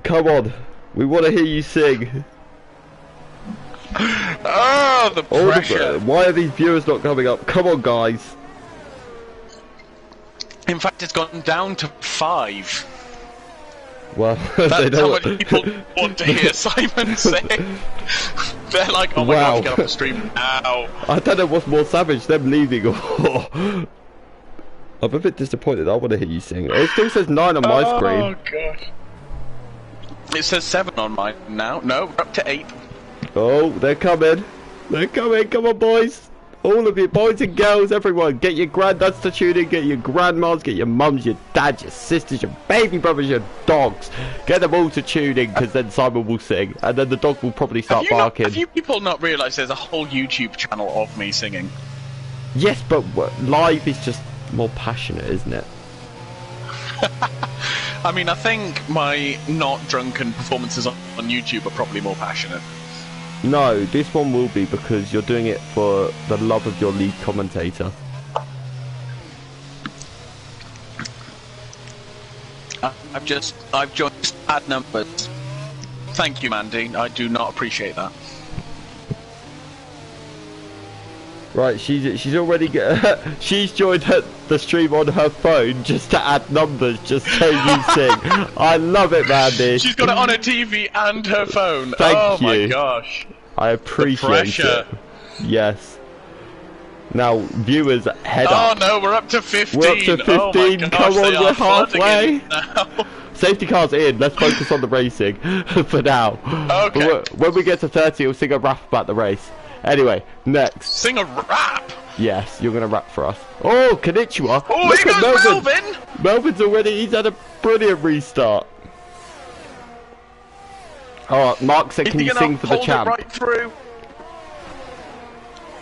Come on. We want to hear you sing. Oh, the pressure. Why are these viewers not coming up? Come on, guys. In fact, it's gone down to 5. Well, that's how much people want to hear Simon sing. They're like, oh my god, get off the stream now. I don't know what's more savage, them leaving or... I'm a bit disappointed. I want to hear you sing. It still says 9 on my screen. Oh god. It says 7 on mine now. No, we're up to 8. Oh, they're coming. They're coming. Come on, boys. All of you, boys and girls, everyone. Get your granddads to tune in. Get your grandmas, get your mums, your dads, your sisters, your baby brothers, your dogs. Get them all to tune in, because then Simon will sing. And then the dog will probably start barking. Have you people not realised there's a whole YouTube channel of me singing? Yes, but live is just more passionate, isn't it? I mean, I think my not drunken performances on YouTube are probably more passionate. No, this one will be, because you're doing it for the love of your lead commentator. I've just add numbers. Thank you, Mandy. I do not appreciate that. Right, she's already she's joined the stream on her phone just to add numbers, just so you sing. I love it, Mandy. She's got it on her TV and her phone. Thank you. Oh my gosh. I appreciate it. Yes. Now, viewers, head up. Oh no, we're up to 15. We're up to 15. Oh my gosh, come on, we're halfway. Now. Safety car's in. Let's focus on the racing for now. Okay. When we get to 30, we'll sing a rap about the race. Anyway, next. Sing a rap? Yes, you're going to rap for us. Oh, Konnichiwa. Oh, look here at goes Melvin. Melvin. Melvin's already, he's had a brilliant restart. Alright, Mark said, can you sing for the champ? Right through?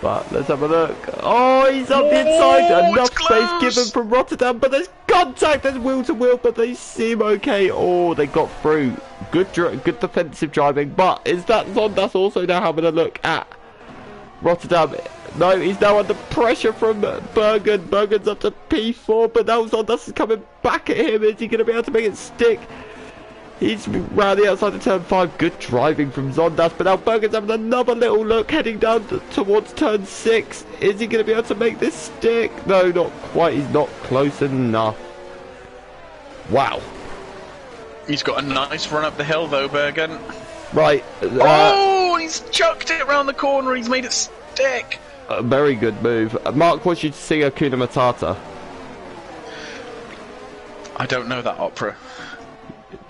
But let's have a look. Oh, he's on the inside. Enough space given from Rotterdam, but there's contact. There's wheel to wheel, but they seem okay. Oh, they got through. Good defensive driving. But is that Zondas also now having a look at Rotterdam? No, he's now under pressure from Bergen. Bergen's up to P4, but now Zondas is coming back at him. Is he going to be able to make it stick? He's round the outside of turn 5. Good driving from Zondas, but now Bergen's having another little look, heading down towards turn 6. Is he going to be able to make this stick? No, not quite. He's not close enough. Wow. He's got a nice run up the hill, though, Bergen. Right. Oh, he's chucked it around the corner. He's made it stick. A very good move. Mark wants you to sing Hakuna Matata. I don't know that opera.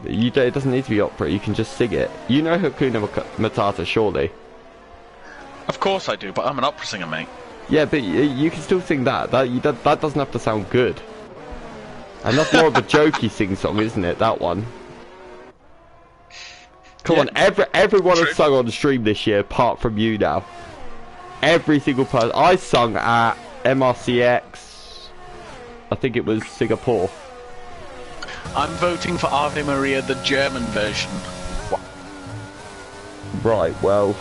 It doesn't need to be opera, you can just sing it. You know Hakuna Matata, surely? Of course I do, but I'm an opera singer, mate. Yeah, but you can still sing that. That doesn't have to sound good. And that's more of a jokey sing-song, isn't it, that one? Come on, everyone has sung on the stream this year, apart from you now. Every single person. I sung at MRCX. I think it was Singapore. I'm voting for Ave Maria, the German version. Right, well,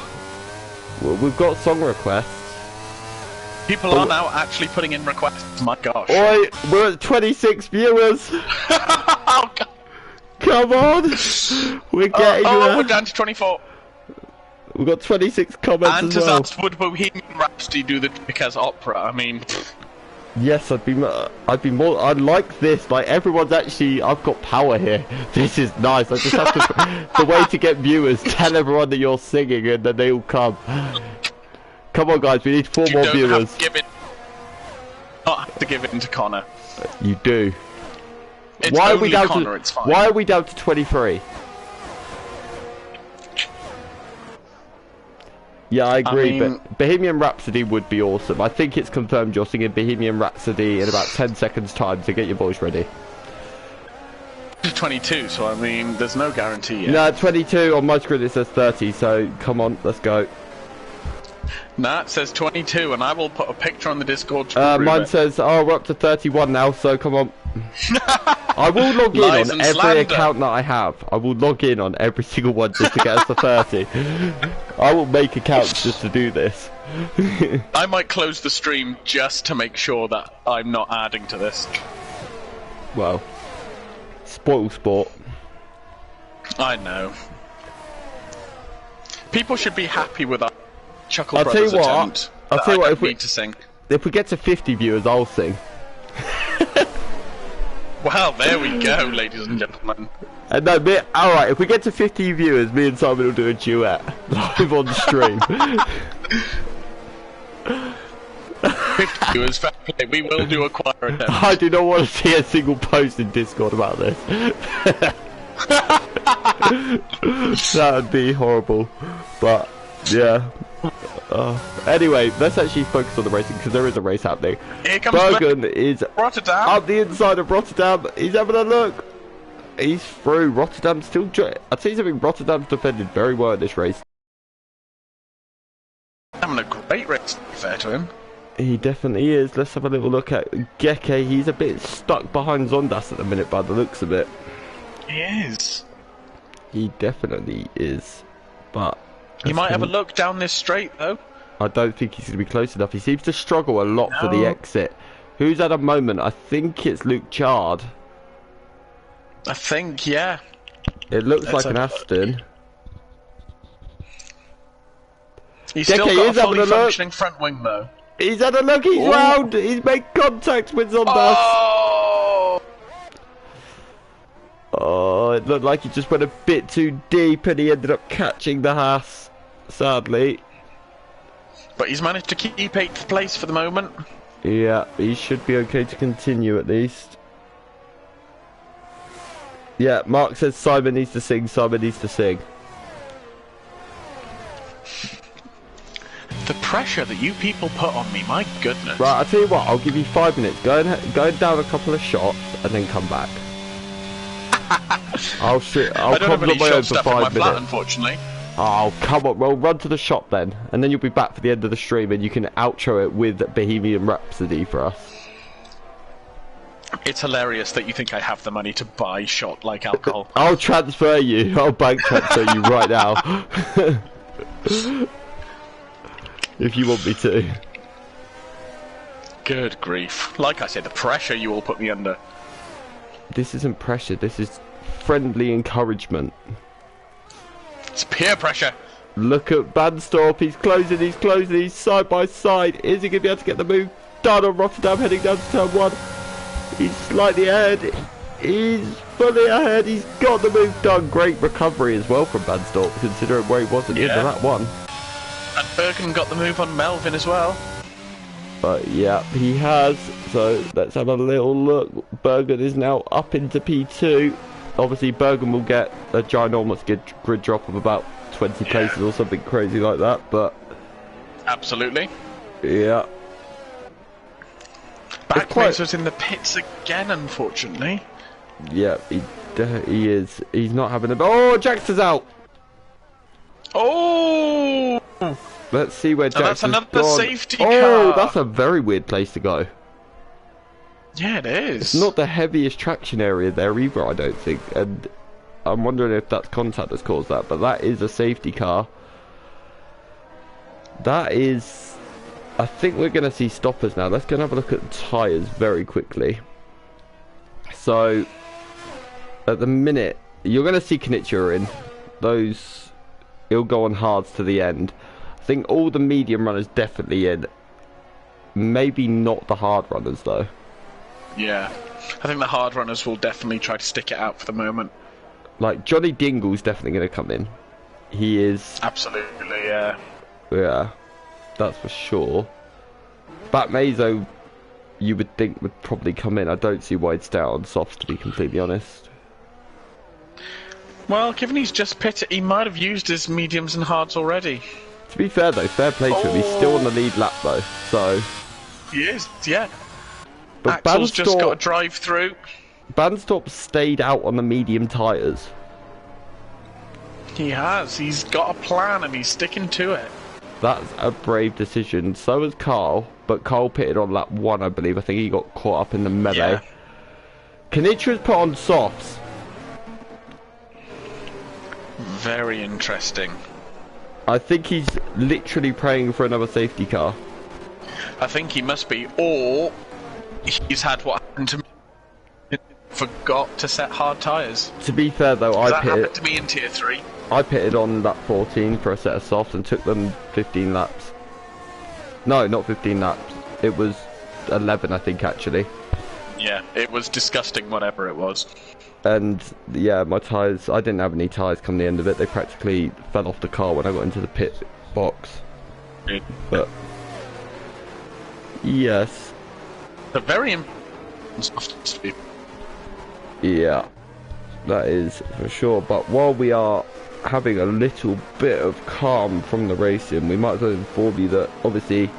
we've got song requests. People are now actually putting in requests, my gosh. Oi, we're at 26 viewers. Oh, God. Come on. We're getting there. We're down to 24. We've got 26 comments and as well. asked, would Bohemian Rhapsody do the because opera? I mean... Yes, I'd be more. I like this. Like everyone's actually. I've got power here. This is nice. I just have to. The way to get viewers. Tell everyone that you're singing, and then they all come. Come on, guys. We need 4 more viewers. Not have to give it to Connor. You do. It's why are only we down Connor, to? it's fine. Why are we down to 23? Yeah, I agree, but Bohemian Rhapsody would be awesome. I think it's confirmed you're singing Bohemian Rhapsody in about 10 seconds time, so get your voice ready. 22, so I mean, there's no guarantee yet. No, 22, on my screen it says 30, so come on, let's go. Nah, it says 22, and I will put a picture on the Discord to prove mine it. says, oh, we're up to 31 now, so come on. I will log in Lies on and every slander. account that I have. I will log in on every single one just to get us to 30. I will make accounts just to do this. I might close the stream just to make sure that I'm not adding to this. Well, spoil sport. I know. People should be happy with our Chuckle I'll tell Brothers you what, attempt. I'll tell you what, if we need to sing. If we get to 50 viewers, I'll sing. Well, there we go, ladies and gentlemen. And no, alright, if we get to 50 viewers, me and Simon will do a duet live on stream. 50 viewers, fair play. We will do a choir attempt. I do not want to see a single post in Discord about this. That would be horrible. But, yeah. Anyway, let's actually focus on the racing, because there is a race happening. Here comes Bergen is Rotterdam. up the inside of Rotterdam. He's having a look. He's through. Rotterdam still... I'd say something, Rotterdam's defended very well in this race. Having a great race, fair to him. He definitely is. Let's have a little look at Geke. He's a bit stuck behind Zondas at the minute by the looks of it. He is. He definitely is. But... He might have a look down this straight, though. I don't think he's going to be close enough. He seems to struggle a lot for the exit. Who's at a moment? I think it's Luke Chard. I think, yeah. It looks like an Aston. He's Geke still got is a having fully a look. functioning front wing, though. He's had a look. He's round. He's made contact with Zondas. Oh! Oh, it looked like he just went a bit too deep and he ended up catching the Haas, sadly. But he's managed to keep 8th place for the moment. Yeah, he should be okay to continue at least. Yeah, Mark says Simon needs to sing, Simon needs to sing. The pressure that you people put on me, my goodness. Right, I'll tell you what, I'll give you 5 minutes. Go down a couple of shots and then come back. I'll I don't have any my own shot for stuff in 5 my minutes. flat, unfortunately. Oh, come on. Well, run to the shop then. And then you'll be back for the end of the stream and you can outro it with Bohemian Rhapsody for us. It's hilarious that you think I have the money to buy shot like alcohol. I'll transfer you. I'll bank transfer you right now. If you want me to. Good grief. Like I said, the pressure you all put me under. This isn't pressure. This is friendly encouragement. It's peer pressure. Look at Banstorp, he's closing, he's side by side. Is he going to be able to get the move done on Rotterdam heading down to turn 1? He's slightly ahead, he's fully ahead, he's got the move done. Great recovery as well from Banstorp, considering where he was at the end of that one. And Bergen got the move on Melvin as well. But yeah, he has. So let's have a little look. Bergen is now up into P2. Obviously, Bergen will get a ginormous grid drop of about 20 places or something crazy like that. But absolutely. Yeah. Backblaze was in the pits again, unfortunately. Yeah, he is. He's not having a. Oh, Jax is out. Oh. Let's see where Jax is gone. That's another safety car. Oh, that's a very weird place to go. Yeah, it is. It's not the heaviest traction area there either, I don't think. And I'm wondering if that's contact that's caused that. But that is a safety car. That is... I think we're going to see stoppers now. Let's go and have a look at the tyres very quickly. So, at the minute, you're going to see Knitcher in. Those... He'll go on hards to the end. I think all the medium runners definitely in. Maybe not the hard runners though. Yeah, I think the hard runners will definitely try to stick it out for the moment. Like Johnny Dingle's definitely going to come in. He is. Absolutely, yeah. Yeah, that's for sure. Bat Mazo, you would think would probably come in. I don't see why he'd stay out on softs, to be completely honest. Well, given he's just pitted, he might have used his mediums and hards already. To be fair though, fair play to him. He's still on the lead lap though, so... He is, yeah. But Axel's just got to drive through. Banstorp stayed out on the medium tyres. He has. He's got a plan and he's sticking to it. That's a brave decision. So has Carl, but Carl pitted on lap 1, I believe. I think he got caught up in the melee. Yeah. Kanitra's put on softs. Very interesting. I think he's literally praying for another safety car. I think he must be, or he's had what happened to me. Forgot to set hard tyres. To be fair though, that happened to me in Tier 3. I pitted on lap 14 for a set of softs and took them 15 laps. No, not 15 laps. It was 11, I think, actually. Yeah, it was disgusting, whatever it was. And yeah, my tyres, I didn't have any tyres come the end of it. They practically fell off the car when I got into the pit box. Yeah. But yes, a very important. Yeah, that is for sure. But while we are having a little bit of calm from the racing, we might as well inform you that obviously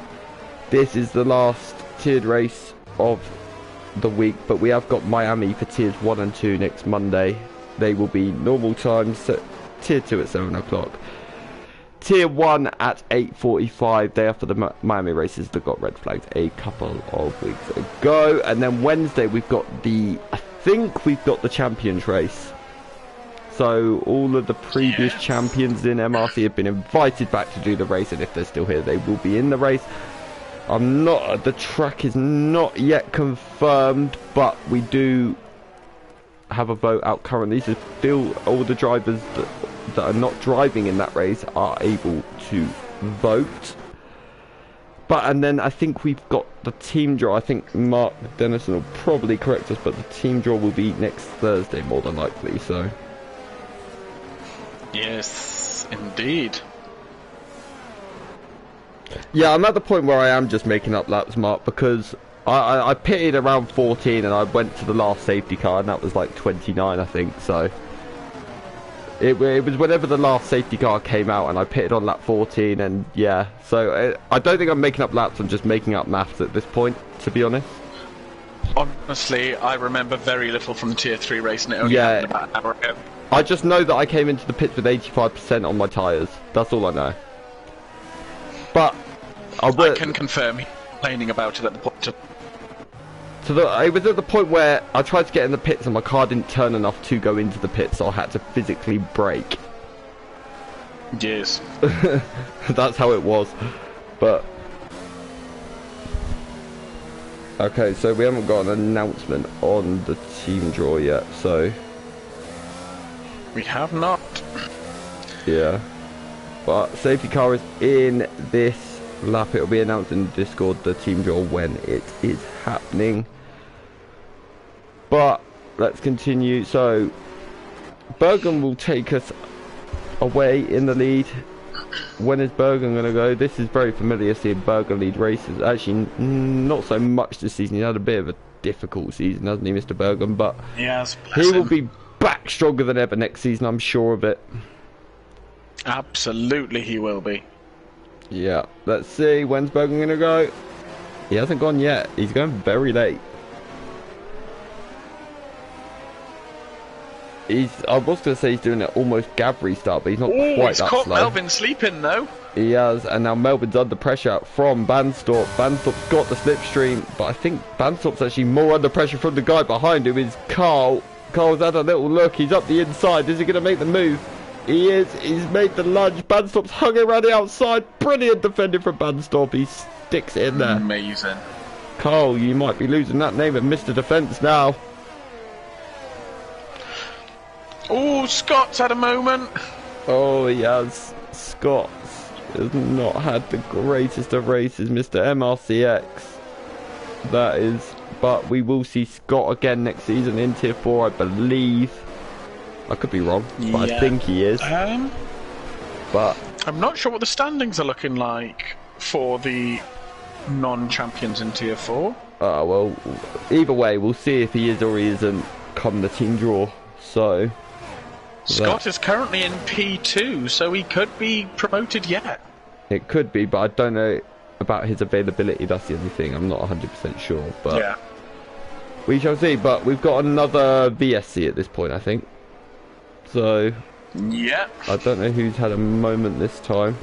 this is the last tiered race of the week, but we have got Miami for tiers 1 and 2 next Monday. They will be normal times, so tier 2 at 7 o'clock, tier 1 at 8:45. They are for the Miami races that got red flagged a couple of weeks ago. And then Wednesday we've got I think we've got the champions race. So all of the previous champions in MRC have been invited back to do the race, and if they're still here they will be in the race. The track is not yet confirmed, but we do have a vote out currently, so still all the drivers that are not driving in that race are able to vote. And then I think we've got the team draw. I think Mark Dennison will probably correct us, but the team draw will be next Thursday more than likely, so. Yes, indeed. Yeah, I'm at the point where I am just making up laps, Mark, because I pitted around 14 and I went to the last safety car and that was like 29, I think, so. It was whenever the last safety car came out and I pitted on lap 14, and yeah, so I don't think I'm making up laps, I'm just making up maths at this point, to be honest. Honestly, I remember very little from the Tier 3 race and it only happened about an hour ago. I just know that I came into the pits with 85% on my tyres, that's all I know. But I can confirm he's complaining about it at the point of... it was at the point where I tried to get in the pits and my car didn't turn enough to go into the pits, so I had to physically brake. Yes. That's how it was. But okay, so we haven't got an announcement on the team draw yet, so We have not. Yeah. But safety car is in this lap. It'll be announced in Discord, the team draw, when it is happening. But let's continue. So Bergen will take us away in the lead. When is Bergen going to go? This is very familiar seeing Bergen lead races. Actually, not so much this season. He had a bit of a difficult season, hasn't he, Mr. Bergen? But yes, he will be back stronger than ever next season, I'm sure of it. Absolutely, he will be. Yeah, let's see. When's Bergen going to go? He hasn't gone yet. He's going very late. I was going to say he's doing it almost Gav restart, but he's not quite he's that caught slow. Melvin sleeping though. He has, and now Melvin's under pressure from Banstorp. Banstorp's got the slipstream, but I think Banstorp's actually more under pressure from the guy behind him, is Carl. Carl's had a little look. He's up the inside. Is he going to make the move? He is. He's made the lunge. Banstorp's hung around the outside. Brilliant defending from Banstorp. He sticks it in there. Amazing. Carl, you might be losing that name of Mr. Defence now. Oh, Scott's had a moment. Oh, he has. Scott has not had the greatest of races, Mr. MRCX. That is, but we will see Scott again next season in Tier 4, I believe. I could be wrong, but yeah. I think he is. But I'm not sure what the standings are looking like for the non-champions in Tier 4. Well, either way, we'll see if he is or he isn't come the team draw. So Scott is currently in P2, so he could be promoted yet. It could be, but I don't know about his availability. That's the only thing. I'm not 100% sure, but yeah, we shall see. But we've got another VSC at this point, I think. So yeah, I don't know who's had a moment this time.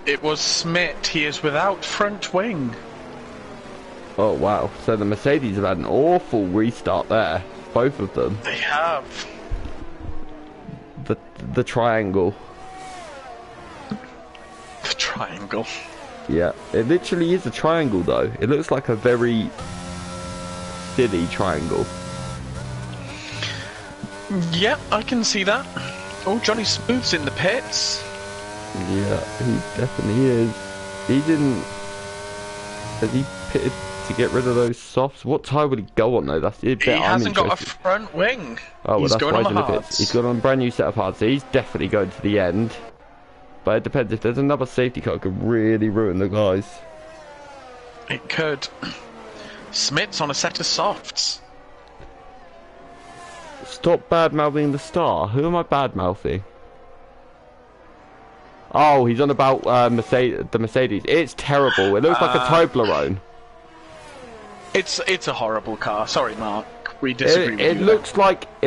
it was Smith. He is without front wing. Oh wow! So the Mercedes have had an awful restart there. Both of them. They have. The triangle. The triangle. Yeah, it literally is a triangle though. It looks like a very silly triangle. Yep, I can see that. Oh, Johnny Smooth's in the pits. Yeah, he definitely is. He didn't... Has he pitted to get rid of those softs? What tire would he go on though? That's the bit He I'm hasn't got a interested. front wing. Oh, well, he's that's going why on he's the in the pits. hards. He's got on a brand new set of hards, so he's definitely going to the end. But it depends. If there's another safety car, it could really ruin the guys. It could. Smith's on a set of softs. Stop bad-mouthing the star. Who am I bad-mouthing? Oh, he's on about the Mercedes. It's terrible. It looks like a Toblerone. It's a horrible car. Sorry, Mark. We disagree with you. It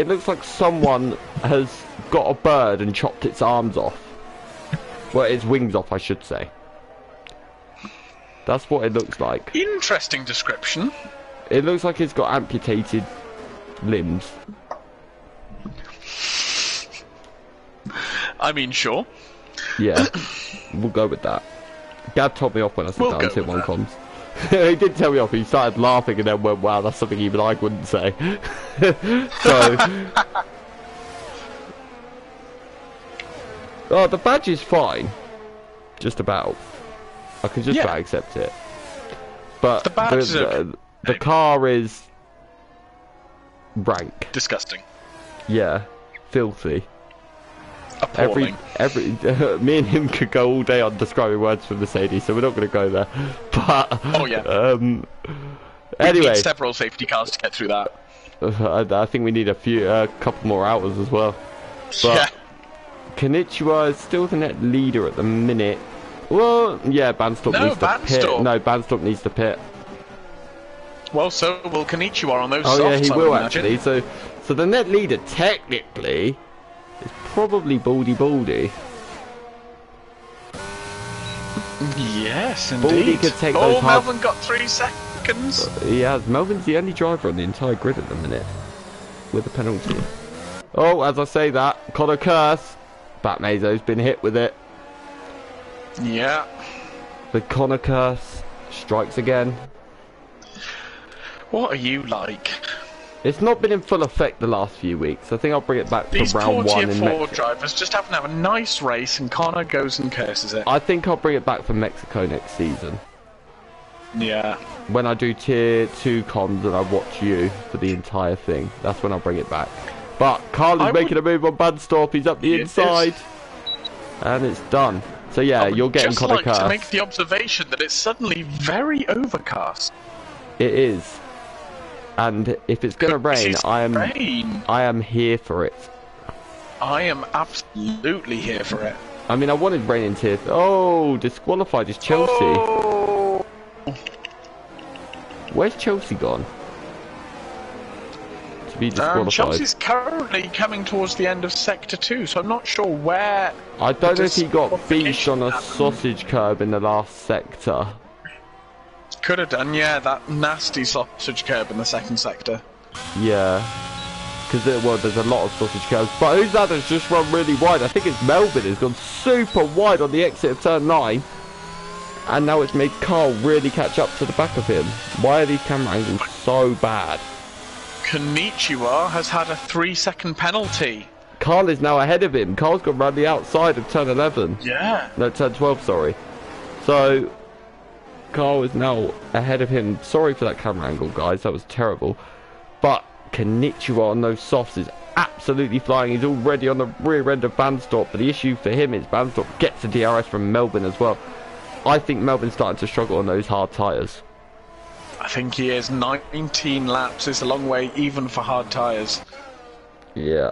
looks like someone has got a bird and chopped its arms off. Well, its wings off, I should say. That's what it looks like. Interesting description. It looks like it's got amputated limbs. I mean, sure. Yeah, we'll go with that. Gab told me off when I said that on Tip 1 comms. He did tell me off. He started laughing and then went, "Wow, that's something even I wouldn't say." So, oh, the badge is fine. Just about. I can just about accept it. But the badge is okay. The car is rank. Disgusting. Yeah, filthy. Appalling. Me and him could go all day on describing words for Mercedes, so we're not going to go there. But oh yeah. Anyway, we need several safety cars to get through that. I think we need a couple more hours as well. But yeah. Konnichiwa is still the net leader at the minute. Well, yeah, Banstorp needs to pit. No, Banstorp needs to pit. Well, so will Konnichiwa on those softs, yeah, he will imagine. actually. So the net leader technically is probably Baldy. Yes, indeed. Baldy could take those Melvin got 3 seconds. He has. Melvin's the only driver on the entire grid at the minute with a penalty. Oh, as I say that, Connor Curse. Batmazo's been hit with it. Yeah. The Connor Curse strikes again. What are you like? It's not been in full effect the last few weeks. I think I'll bring it back These for round poor 1 Tier in 4 Mexico. drivers just happen to have a nice race and Connor goes and curses it. I think I'll bring it back for Mexico next season. Yeah. When I do Tier 2 comms and I watch you for the entire thing, that's when I'll bring it back. But Carl is making a move on Bandstop. He's up the inside. And it's done. So yeah, you're getting Connor Curse. To make the observation that it's suddenly very overcast. It is. And if it's going to rain, I am here for it. I am absolutely here for it. I mean, I wanted rain in Tier... Oh, disqualified is Chelsea. Oh. Where's Chelsea gone? To be disqualified. Chelsea's currently coming towards the end of Sector 2, so I'm not sure where... I don't know if he got beached on a sausage curb in the last sector. Could have done, yeah, that nasty sausage curb in the second sector. Yeah. Because, well, there's a lot of sausage curbs. But who's that that's just run really wide? I think it's Melbourne who's gone super wide on the exit of turn 9. And now it's made Carl really catch up to the back of him. Why are these camera angles so bad? Konnichiwa has had a 3-second penalty. Carl is now ahead of him. Carl's gone round the outside of turn 11. Yeah. No, turn 12, sorry. So, Carl is now ahead of him. Sorry for that camera angle, guys. That was terrible. But Konnichiwa on those softs is absolutely flying. He's already on the rear end of Bandstop. But the issue for him is Bandstop gets the DRS from Melbourne as well. I think Melbourne's starting to struggle on those hard tyres. I think he is. 19 laps is a long way, even for hard tyres. Yeah,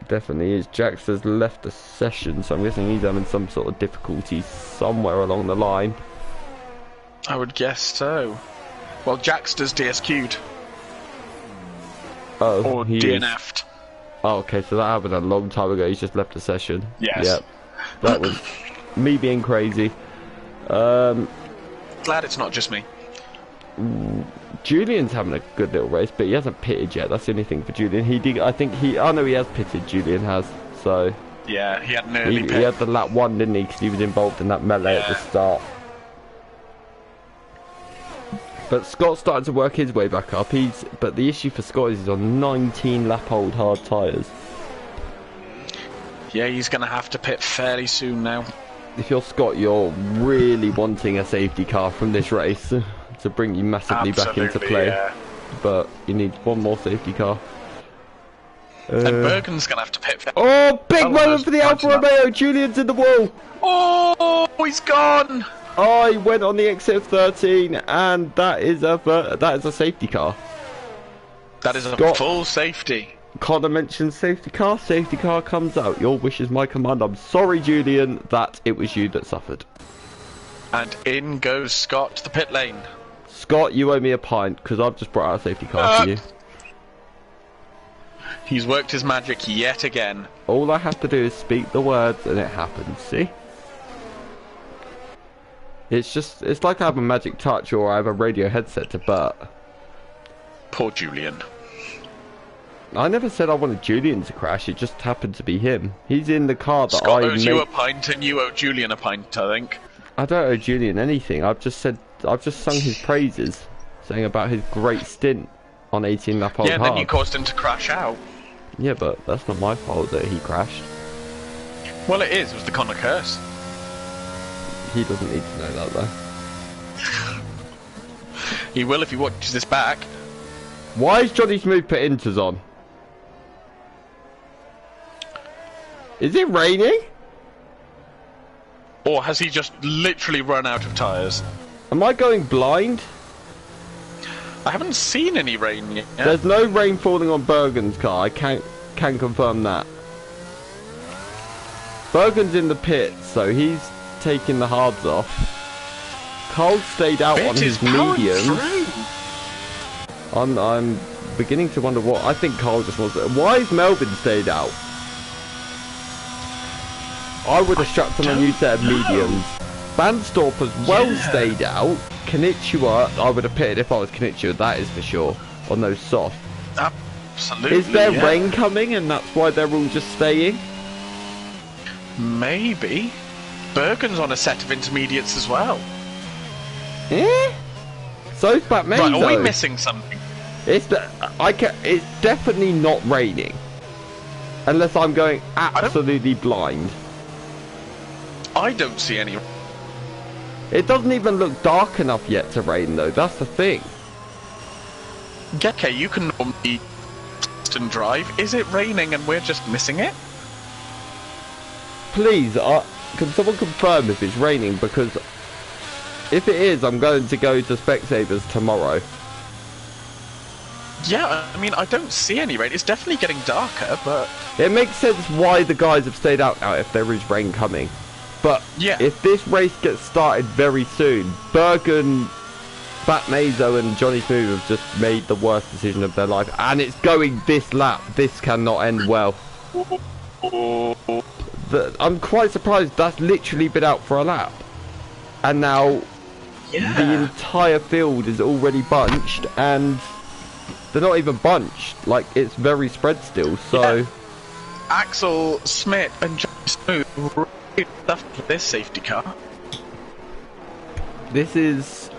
definitely is. Jax has left the session, so I'm guessing he's having some sort of difficulty somewhere along the line. I would guess so. Well, Jaxter's DSQ'd. Oh, or DNF'd. Oh, okay, so that happened a long time ago. He's just left the session. Yes. Yep. That was me being crazy. Glad it's not just me. Julian's having a good little race, but he hasn't pitted yet. That's the only thing for Julian. He did. I think he. Oh no, he has pitted. Julian has. So. Yeah, he had an early pit. He had the lap 1, didn't he? Because he was involved in that melee at the start. But Scott's starting to work his way back up. But the issue for Scott is he's on 19 lap old hard tyres. Yeah, he's going to have to pit fairly soon now. If you're Scott, you're really wanting a safety car from this race to bring you massively back into play. Yeah. But you need one more safety car. And Bergen's going to have to pit. Oh, big moment for the Alfa Romeo. Julian's in the wall. Oh, he's gone. I went on the exit of 13, and that is a safety car. That is a full safety. Connor mentioned safety car comes out. Your wish is my command. I'm sorry, Julian, that it was you that suffered. And in goes Scott to the pit lane. Scott, you owe me a pint, because I've just brought out a safety car for you. He's worked his magic yet again. All I have to do is speak the words, and it happens, see? It's like I have a magic touch, or I have a radio headset to Bert. Poor Julian. I never said I wanted Julian to crash, it just happened to be him. He's in the car that Scott owes you a pint and you owe Julian a pint, I think. I don't owe Julian anything, I've just sung his praises, saying about his great stint on 18 lap old hard. Yeah, and then you caused him to crash out. Yeah, but that's not my fault that he crashed. Well, it is, it was the Connor curse. He doesn't need to know that though. He will if he watches this back. Why is Johnny Smooth put inters on? Is it raining? Or has he just literally run out of tyres? Am I going blind? I haven't seen any rain yet. There's no rain falling on Bergen's car, I can confirm that. Bergen's in the pit, so he's taking the hards off. Cole stayed out on his mediums. I'm beginning to wonder what... I think Cole just wants... Why is Melbourne stayed out? I would have strapped on a new set of mediums. Bandstorp as well stayed out. Konnichiwa, I would have pitted if I was Konnichiwa, that is for sure. On those soft. Absolutely. Is there rain coming and that's why they're all just staying? Maybe. Bergen's on a set of intermediates as well. Eh? So's Batman. Right, are we missing something? It's it's definitely not raining, unless I'm going absolutely blind. I don't see any. It doesn't even look dark enough yet to rain, though. That's the thing. Okay, you can normally test and drive. Is it raining and we're just missing it? Please, can someone confirm if it's raining? Because if it is, I'm going to go to Specsavers tomorrow. Yeah, I mean, I don't see any rain. It's definitely getting darker, but... It makes sense why the guys have stayed out now if there is rain coming. But yeah, if this race gets started very soon, Bergen, Batmazo and Johnny Smooth have just made the worst decision of their life. And it's going this lap. This cannot end well. I'm quite surprised that's literally been out for a lap. And now the entire field is already bunched, and they're not even bunched. Like, it's very spread still, so... Yeah. Axel, Smith and Johnny Smooth really left for this safety car. This is...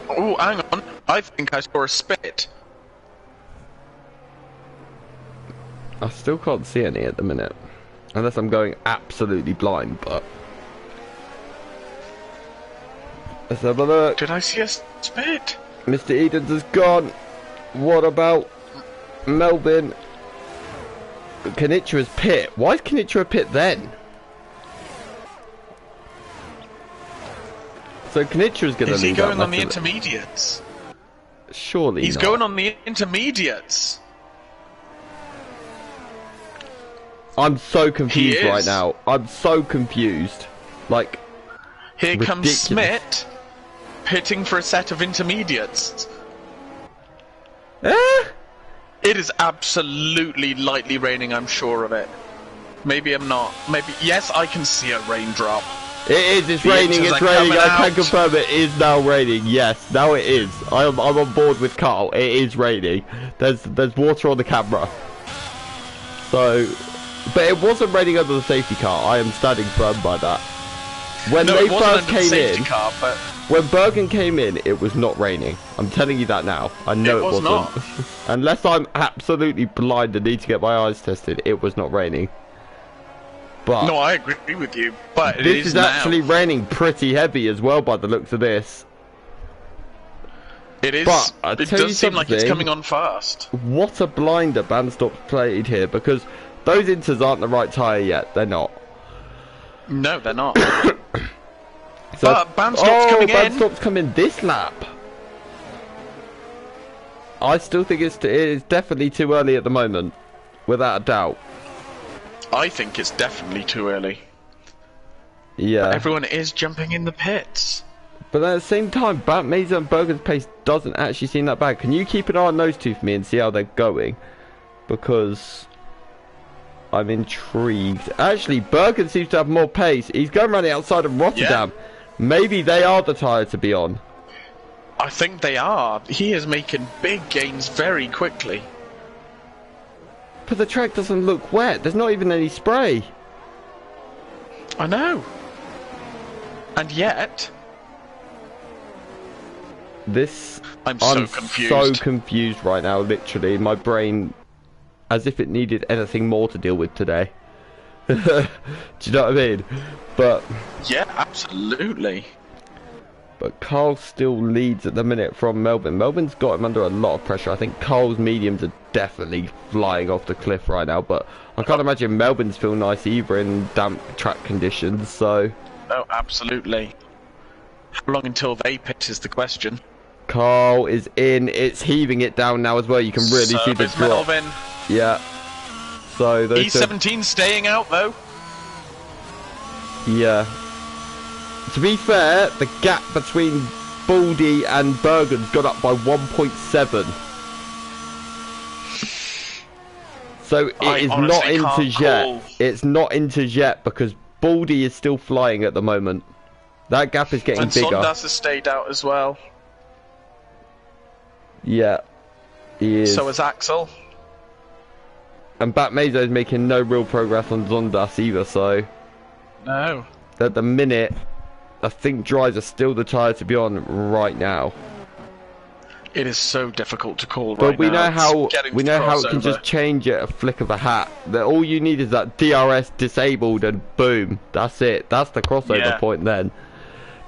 Oh, hang on. I think I saw a spit. I still can't see any at the minute. Unless I'm going absolutely blind, but... Let's have a look. Did I see a spit? Mr. Edens is gone. What about Melbourne? Kanitra's pit. Why is Kanitra pit then? So Kanitra's going to lose. Is he going on the intermediates? Surely he's not. going on the intermediates. I'm so confused right now. I'm so confused. Like, here comes ridiculous. Smith pitting for a set of intermediates. It is absolutely lightly raining, I'm sure of it. Maybe I'm not. Maybe. Yes, I can see a raindrop. It is, it's raining, it's raining. I can confirm it is now raining. Yes, now it is. I'm on board with Carl. It is raining. There's water on the camera. So, but it wasn't raining under the safety car. I am standing firm by that. When they first came in, when Bergen came in, it was not raining. I'm telling you that now. I know it wasn't. Not. Unless I'm absolutely blind and need to get my eyes tested, it was not raining. But no, I agree with you. But this is actually raining pretty heavy as well, by the looks of this. It is. But it does seem like it's coming on fast. What a blinder Bandstop's played here, because those inters aren't the right tyre yet. They're not. No, they're not. So, but Bandstop's coming in. Bandstop's coming this lap. I still think it is definitely too early at the moment, without a doubt. I think it's definitely too early. Yeah. But everyone is jumping in the pits. But at the same time, Batmazer and Bergen's pace doesn't actually seem that bad. Can you keep an eye on those two for me and see how they're going? Because I'm intrigued. Actually, Bergen seems to have more pace. He's going around the outside of Rotterdam. Yeah. Maybe they are the tyre to be on. I think they are. He is making big gains very quickly. But the track doesn't look wet. There's not even any spray. I know. And yet... I'm so confused. So confused right now, literally. My brain, as if it needed anything more to deal with today. Do you know what I mean? But... yeah, absolutely. But Carl still leads at the minute from Melbourne. Melbourne's got him under a lot of pressure. I think Carl's mediums are definitely flying off the cliff right now. But I can't imagine Melbourne's feel nice either in damp track conditions, so... no, absolutely. How long until they pit is the question. Carl is in. It's heaving it down now as well. You can really see the drop. Melvin. Yeah. So those E17 staying out though. Yeah. To be fair, the gap between Baldy and Bergen's got up by 1.7. So it is not into yet. It's not into yet because Baldy is still flying at the moment. That gap is getting bigger. And Sondas has stayed out as well. Yeah, he is. So has Axel. And Batmazo is making no real progress on Zondas either, so... no. At the minute, I think dries are still the tyre to be on right now. It is so difficult to call But right we now. know how Getting we know how it can crossover. just change at a flick of a hat. That all you need is that DRS disabled and boom, that's it. That's the crossover point then.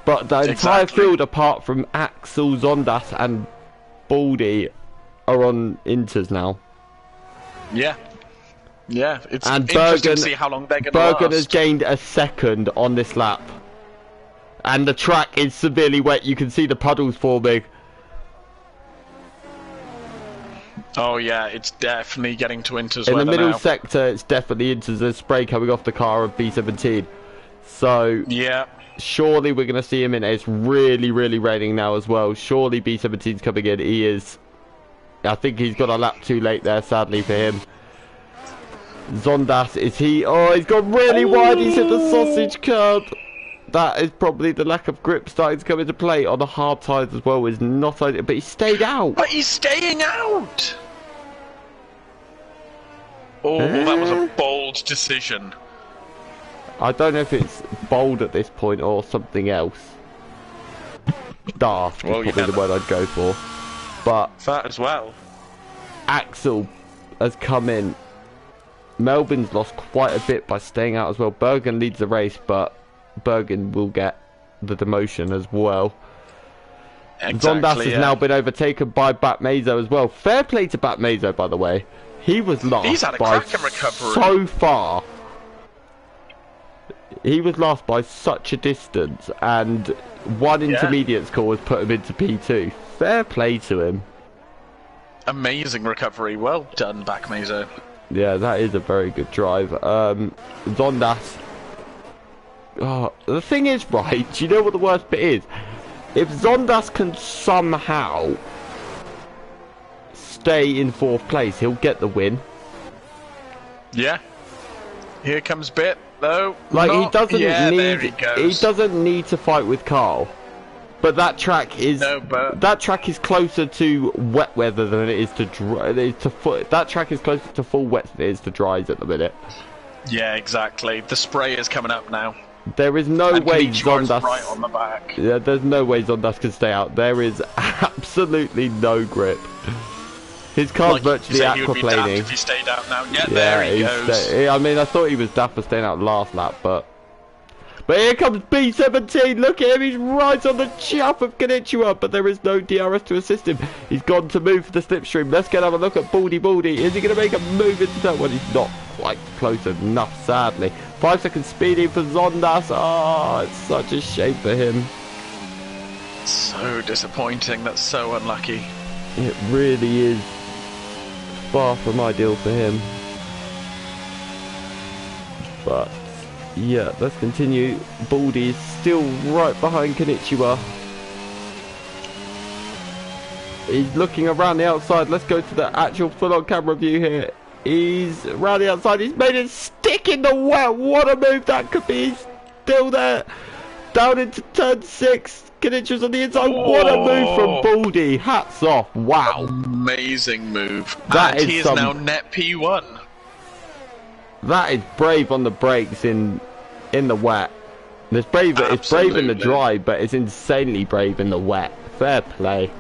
But the entire field apart from Axel, Zondas and Baldy are on Inters now. Yeah. Yeah, it's and interesting to see how long they're going to last. Bergen has gained a second on this lap. And the track is severely wet. You can see the puddles forming. Oh yeah, it's definitely getting to Inters in weather the middle now. sector. It's definitely Inters. There's spray coming off the car of B17. So yeah, surely we're going to see him in. It's really, really raining now as well. Surely B17's coming in. He is. I think he's got a lap too late there, sadly for him. Zondas, is he? Oh, he's gone really wide. He's hit the sausage curb. That is probably the lack of grip starting to come into play on the hard tyres as well. Is not ideal, but he stayed out. But he's staying out. Oh, that was a bold decision. I don't know if it's bold at this point or something else. Daft is probably the word I'd go for. But that as well. Axel has come in. Melbourne's lost quite a bit by staying out as well. Bergen leads the race, but Bergen will get the demotion as well. Exactly, Zondas has now been overtaken by Batmazo as well. Fair play to Batmazo, by the way. He was last by so far. He was last by such a distance, and one intermediate score has put him into P2. Fair play to him. Amazing recovery. Well done, Batmazo. Yeah, that is a very good drive. Zondas. Oh, the thing is, right, do you know what the worst bit is? If Zondas can somehow stay in 4th place, he'll get the win. Yeah. Here comes Bit, though. Like, he doesn't need to fight with Carl. But that track is that track is closer to wet weather than it is to dry. That track is closer to full wet than it is to dries at the minute. Yeah, exactly. The spray is coming up now. There is no way Zondas. Right on the back. Yeah, there's no way Zondas can stay out. There is absolutely no grip. His car's virtually aquaplaning. If he stayed out now, there he goes. I mean, I thought he was daft for staying out last lap, but here comes B17. Look at him. He's right on the chuff of Konnichiwa, but there is no DRS to assist him. He's gone to move for the slipstream. Let's get have a look at Baldy. Is he going to make a move into that one? He's not quite close enough, sadly. 5 seconds speeding for Zondas. Oh, it's such a shame for him. So disappointing. That's so unlucky. It really is far from ideal for him. But yeah, let's continue. Baldy is still right behind Konnichiwa. He's looking around the outside. Let's go to the actual full-on camera view here. He's around the outside. He's made it stick in the wet. What a move that could be. He's still there. Down into turn 6. Konnichiwa's on the inside. What a move from Baldy. Hats off. Wow. Amazing move. That he is now net P1. That is brave on the brakes in the wet. It's brave in the dry, but it's insanely brave in the wet. Fair play.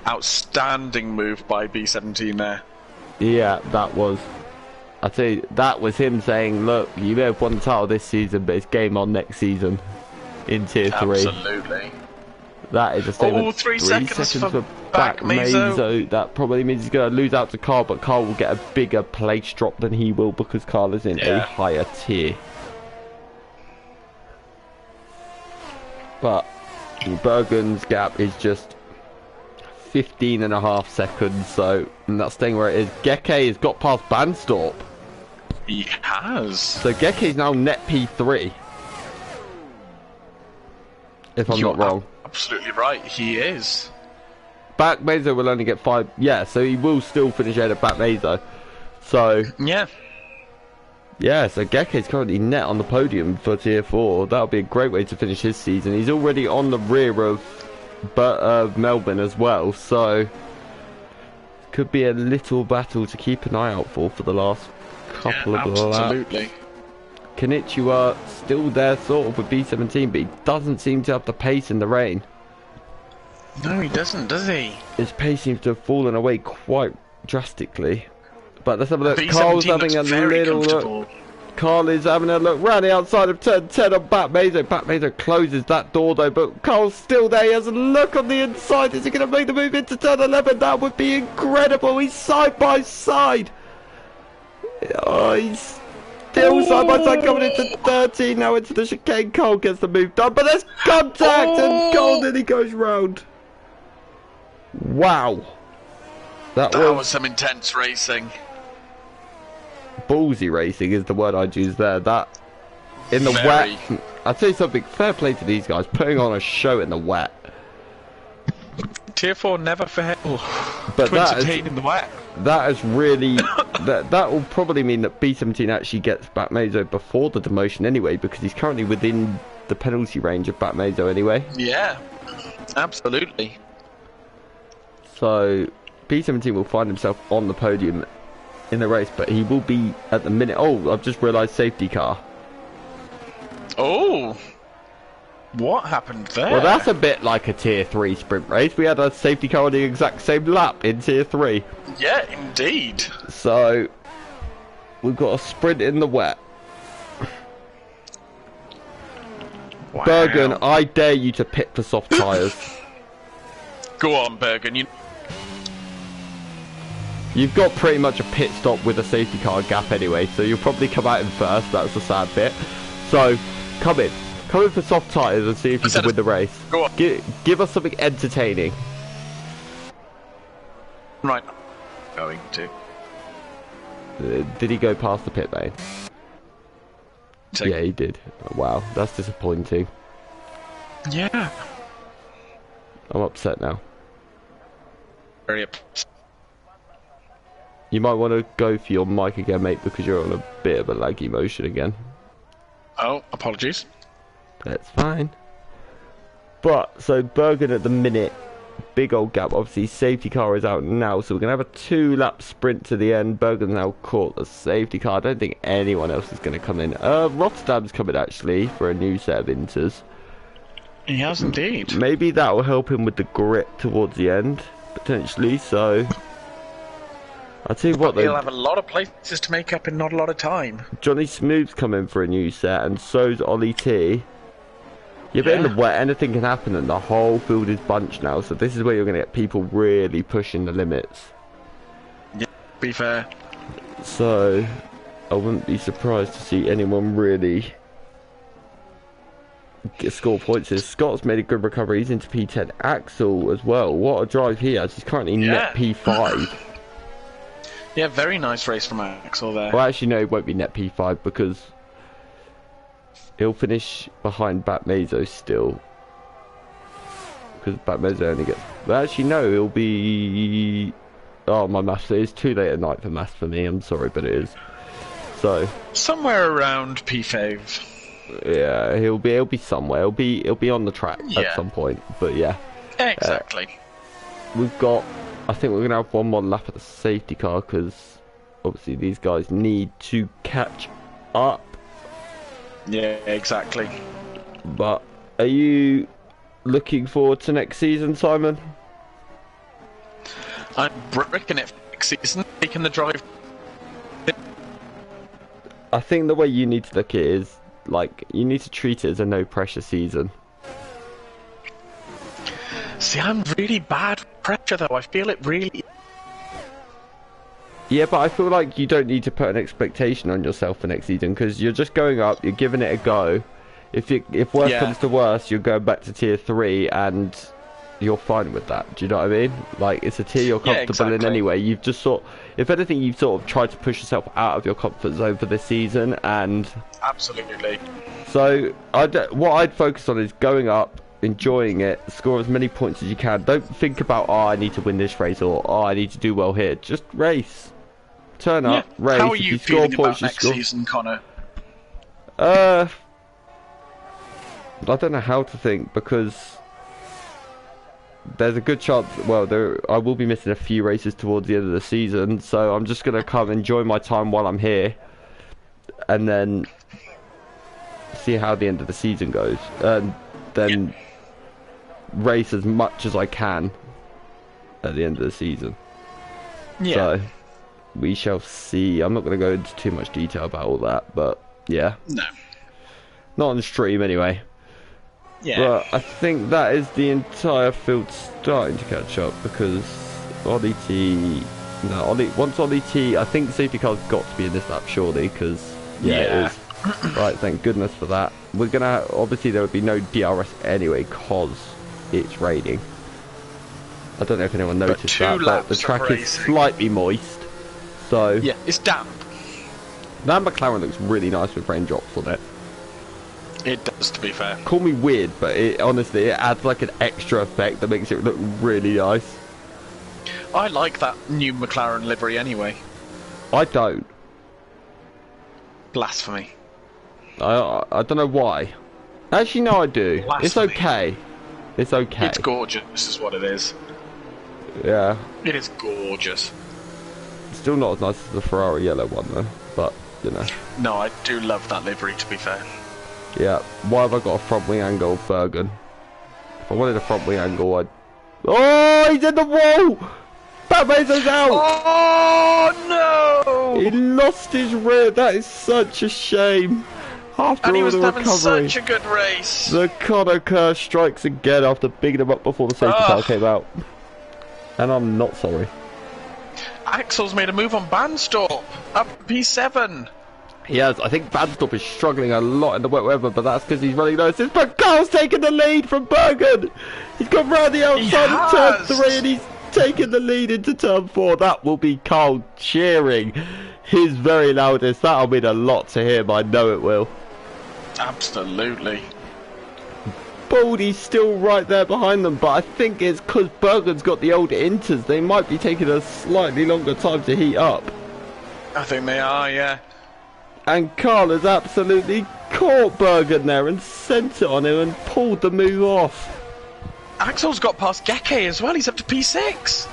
Outstanding move by B17 there. Yeah, that was. I tell you, that was him saying, "Look, you may have won the title this season, but it's game on next season in Tier 3." Absolutely. That is a statement. Oh, 3 seconds for Batmazo. That probably means he's going to lose out to Carl, but Carl will get a bigger place drop than he will because Carl is in a higher tier. But Bergen's gap is just 15.5 seconds, so that's staying where it is. Geke has got past Banstorp. He has. So Geke is now net P3. If I'm not wrong. Absolutely right, he is. Batmazo will only get 5. Yeah, so he will still finish ahead of Batmazo. So yeah, so Geke is currently net on the podium for Tier 4. That'll be a great way to finish his season. He's already on the rear of Melbourne as well, so could be a little battle to keep an eye out for the last couple of laps. Absolutely. Konnichiwa still there sort of with B17, but he doesn't seem to have the pace in the rain. No, he doesn't, does he? His pace seems to have fallen away quite drastically. But let's have a look. B17 Carl's having a looks very little comfortable. look. Carl is having a look round the outside of turn 10 on Bat Mazo. Bat Mazo closes that door though, but Carl's still there. He has a look on the inside. Is he going to make the move into turn 11? That would be incredible. He's side by side. Oh, he's still side by side coming into 13. Now into the chicane. Carl gets the move done, but there's contact and Golden he goes round. Wow. That was some intense racing. Ballsy racing is the word I'd use there. That in the wet. I'd say something. Fair play to these guys, putting on a show in the wet. Tier 4 never fail. But that is, in the wet. That is really that will probably mean that B17 actually gets Batmazo before the demotion anyway, because he's currently within the penalty range of Batmazo anyway. Yeah, absolutely. So B17 will find himself on the podium in the race, but he will be at the minute. Oh, I've just realised safety car. Oh, what happened there? Well, that's a bit like a tier 3 sprint race. We had a safety car on the exact same lap in tier 3. Yeah, indeed. So we've got a sprint in the wet. Wow. Bergen, I dare you to pit for soft tyres. Go on, Bergen. You've got pretty much a pit stop with a safety car gap anyway, so you'll probably come out in first. That's the sad bit. So come in for soft tyres and see if you can win the race. Go on. Give us something entertaining. Right. Going to. Did he go past the pit lane? Yeah, he did. Wow, that's disappointing. Yeah. I'm upset now. Very upset. You might want to go for your mic again, mate, because you're on a bit of a laggy motion again. Oh, apologies. That's fine. But, so Bergen at the minute, big old gap. Obviously, safety car is out now, so we're going to have a 2-lap sprint to the end. Bergen's now caught the safety car. I don't think anyone else is going to come in. Rotterdam's coming, actually, for a new set of inters. He has indeed. Maybe that will help him with the grit towards the end, potentially, so... I'll tell you what, though. He'll have a lot of places to make up in not a lot of time. Johnny Smooth's coming for a new set, and so's Ollie T. Yeah, but in the wet, anything can happen, and the whole field is bunched now, so this is where you're going to get people really pushing the limits. Yeah, be fair. So, I wouldn't be surprised to see anyone really score points here. Scott's made a good recovery, he's into P10. Axel as well, what a drive he has, he's currently net P5. Yeah, very nice race from Axel there. Well, actually, no, it won't be net P5 because he'll finish behind Batmazo still. Because Batmazo only gets... Well, actually, no, he'll be... Oh, my maths, it is too late at night for maths for me, I'm sorry, but it is. So... Somewhere around P5. Yeah, he'll be somewhere. He'll be on the track at some point, but yeah. Exactly. We've got... I think we're going to have one more lap at the safety car because obviously these guys need to catch up. Yeah, exactly. But are you looking forward to next season, Simon? I'm bricking it for next season, taking the drive. I think the way you need to look at it is, like, you need to treat it as a no-pressure season. See, I'm really bad with pressure, though. I feel it really... Yeah, but I feel like you don't need to put an expectation on yourself for next season, because you're just going up, you're giving it a go. If worse comes to worse, you're going back to tier 3, and you're fine with that. Do you know what I mean? Like, it's a tier you're comfortable in anyway. You've just if anything, you've sort of tried to push yourself out of your comfort zone for this season, and... Absolutely. So, what I'd focus on is going up, enjoying it, score as many points as you can. Don't think about, oh, I need to win this race, or oh, I need to do well here. Just race. Turn up, race. How are you feeling about next season, Connor? I don't know how to think, because there's a good chance, well, I will be missing a few races towards the end of the season, so I'm just going to come enjoy my time while I'm here, and then see how the end of the season goes. And then race as much as I can at the end of the season. Yeah. So we shall see. I'm not going to go into too much detail about all that, but yeah. No. Not on stream anyway. Yeah. But I think that is the entire field starting to catch up, because Ollie T... No, once Ollie T... I think safety car's got to be in this lap, surely, because... Yeah, it is. Right, thank goodness for that. We're going to... Obviously, there would be no DRS anyway, because it's raining. I don't know if anyone noticed that, but the track is slightly moist. So... Yeah, it's damp. That McLaren looks really nice with raindrops on it. It does, to be fair. Call me weird, but honestly, it adds like an extra effect that makes it look really nice. I like that new McLaren livery anyway. I don't. Blasphemy. I don't know why. Actually, no, I do. Blasphemy. It's okay. It's okay. It's gorgeous, is what it is. Yeah. It is gorgeous. Still not as nice as the Ferrari yellow one, though. But, you know. No, I do love that livery, to be fair. Yeah. Why have I got a front wing angle, Bergen? If I wanted a front wing angle, I'd... Oh, he's in the wall! Batman's out! Oh, no! He lost his rear. That is such a shame. After And he all was the having recovery. such a good race. The Connor curse strikes again after bigging him up before the safety car came out. And I'm not sorry. Axel's made a move on Bandstop. Up P7. Yes, I think Bandstop is struggling a lot in the wet weather, but that's because he's running no assist. But Carl's taking the lead from Bergen. He's gone round the outside of turn 3 and he's taking the lead into turn 4. That will be Carl cheering his very loudest. That'll mean a lot to him, I know it will. Absolutely. Baldy's still right there behind them, but I think it's because Bergen's got the old inters. They might be taking a slightly longer time to heat up. I think they are, yeah. And Carl has absolutely caught Bergen there and sent it on him and pulled the move off. Axel's got past Geke as well. He's up to P6.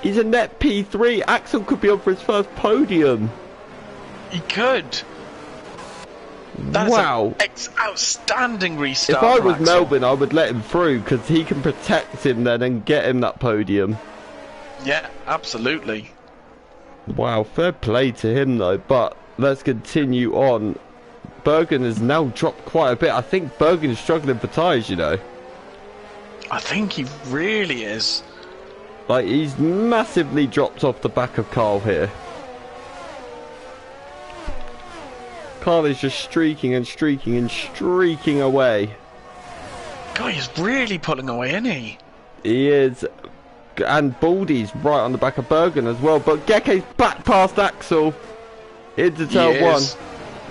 He's a net P3. Axel could be on for his first podium. He could. That's wow. an outstanding restart. If I was Axel. Melbourne, I would let him through because he can protect him then and get him that podium. Yeah, absolutely. Wow, fair play to him though, but let's continue on. Bergen has now dropped quite a bit. I think Bergen is struggling for tyres, you know. I think he really is. Like, he's massively dropped off the back of Carl here. Carl is just streaking and streaking and streaking away. God, he's really pulling away, isn't he? He is. And Baldy's right on the back of Bergen as well. But Geke's back past Axel into turn 1.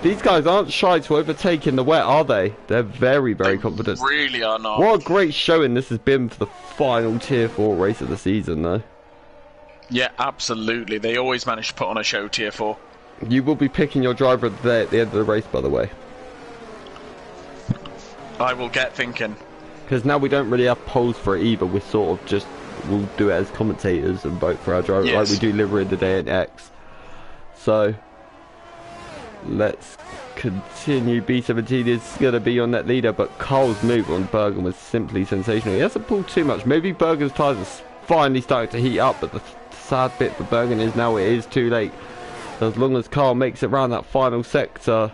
These guys aren't shy to overtake in the wet, are they? They're very, very confident. Really are not. What a great showing this has been for the final Tier 4 race of the season, though. Yeah, absolutely. They always manage to put on a show, Tier 4. You will be picking your driver of the day at the end of the race, by the way. I will get thinking. Because now we don't really have polls for it either. We're sort of just... We'll do it as commentators and vote for our driver, like we do livery of the day in X. So... Let's continue. B17 is going to be on that leader, but Carl's move on Bergen was simply sensational. He hasn't pulled too much. Maybe Bergen's tyres are finally starting to heat up, but the sad bit for Bergen is now it is too late. As long as Carl makes it around that final sector,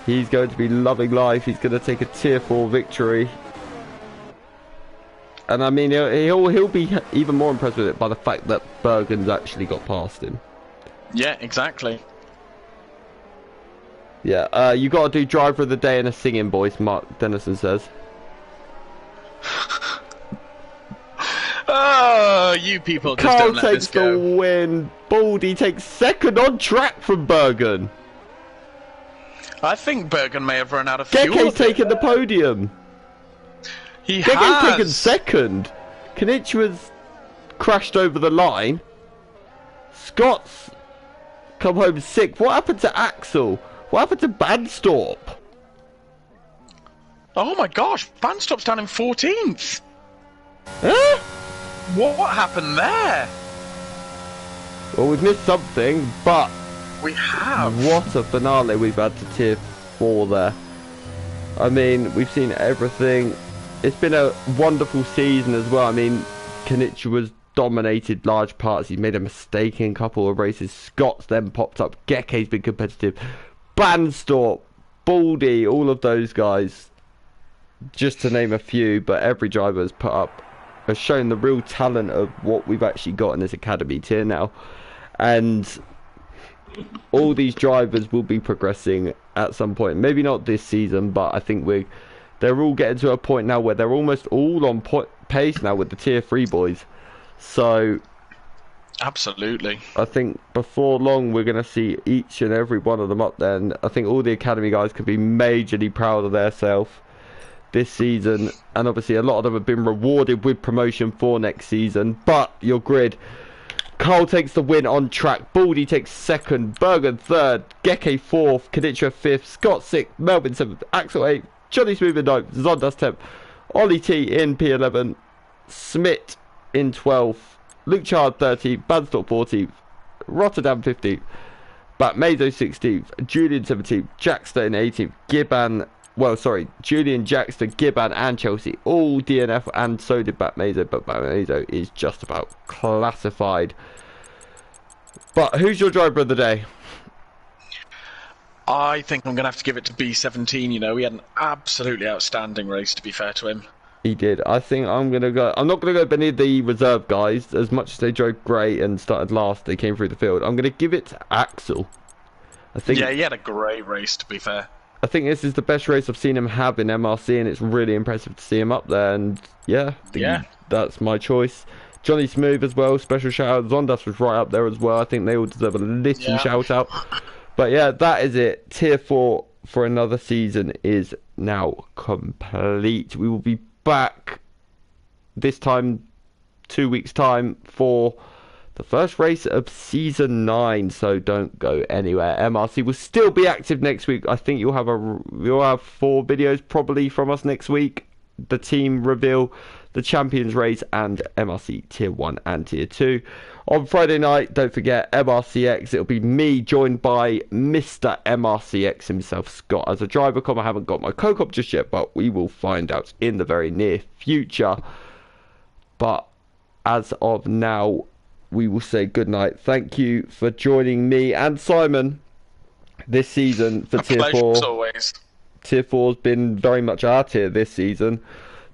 he's going to be loving life. He's going to take a Tier 4 victory. And I mean, he'll be even more impressed with it by the fact that Bergen's actually got past him. Yeah, exactly. Yeah, you got to do driver of the day and a singing voice, Mark Dennison says. Oh, you people just Carl don't let takes this go. the win. Baldy takes second on track from Bergen. I think Bergen may have run out of fuel. Geke's taken the podium. He Geke's has. taken second. Konichiwa's crashed over the line. Scott's come home sick. What happened to Axel? What happened to Bandstop? Oh my gosh, Bandstop's down in 14th. Huh? What happened there? Well, we've missed something, but We have. what a finale we've had to Tier 4 there. I mean, we've seen everything. it's been a wonderful season as well. I mean, Kanicha was dominated large parts. He made a mistake in a couple of races. Scott's then popped up. Geke's been competitive. Banstorp, Baldy, all of those guys, just to name a few. But every driver has shown the real talent of what we've actually got in this academy tier now. And all these drivers will be progressing at some point. Maybe not this season, but I think they're all getting to a point now where they're almost all on pace now with the tier 3 boys. So absolutely, I think before long we're going to see each and every one of them up there, and I think all the academy guys can be majorly proud of themselves this season. And obviously a lot of them have been rewarded with promotion for next season. But your grid: Carl takes the win on track, Baldy takes second, Bergen third, Geke fourth, Kanicha fifth, Scott sixth, Melvin seventh, Axel eighth, Johnny Smooth in ninth, Zondas 10th, Ollie T in P11, Smith in 12th, Luke Chard 13th, Banstorp 14th, Rotterdam 15th, Batmazo 16th, Julian 17th, Jackster in 18th, Julian, Jackster, Gibban and Chelsea all DNF, and so did Batmazo, but Batmazo is just about classified. But who's your driver of the day? I think I'm going to have to give it to B17, you know. He had an absolutely outstanding race, to be fair to him. He did. I think I'm not going to go any of the reserve guys. As much as they drove great and started last, they came through the field. I'm going to give it to Axel. Yeah, he had a great race, to be fair. I think this is the best race I've seen him have in MRC, and it's really impressive to see him up there. And yeah, that's my choice. Johnny Smooth as well, special shout out. Zondas was right up there as well. I think they all deserve a little shout out. But yeah, that is it. Tier 4 for another season is now complete. We will be back this time, 2 weeks' time, for the first race of Season 9. So don't go anywhere. MRC will still be active next week. I think you'll have 4 videos probably from us next week. The team reveal, the champions race, and MRC tier 1 and tier 2. On Friday night, don't forget MRCX. It'll be me joined by Mr. MRCX himself, Scott, as a driver com. I haven't got my co-op just yet, but we will find out in the very near future. But as of now, we will say goodnight. Thank you for joining me and Simon this season for Tier 4. As always. Tier 4 has been very much our tier this season.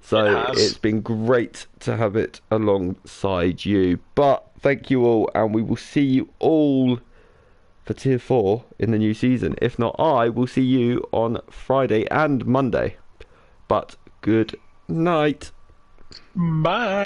So it's been great to have it alongside you. But thank you all, and we will see you all for Tier 4 in the new season. If not, I will see you on Friday and Monday. But good night. Bye.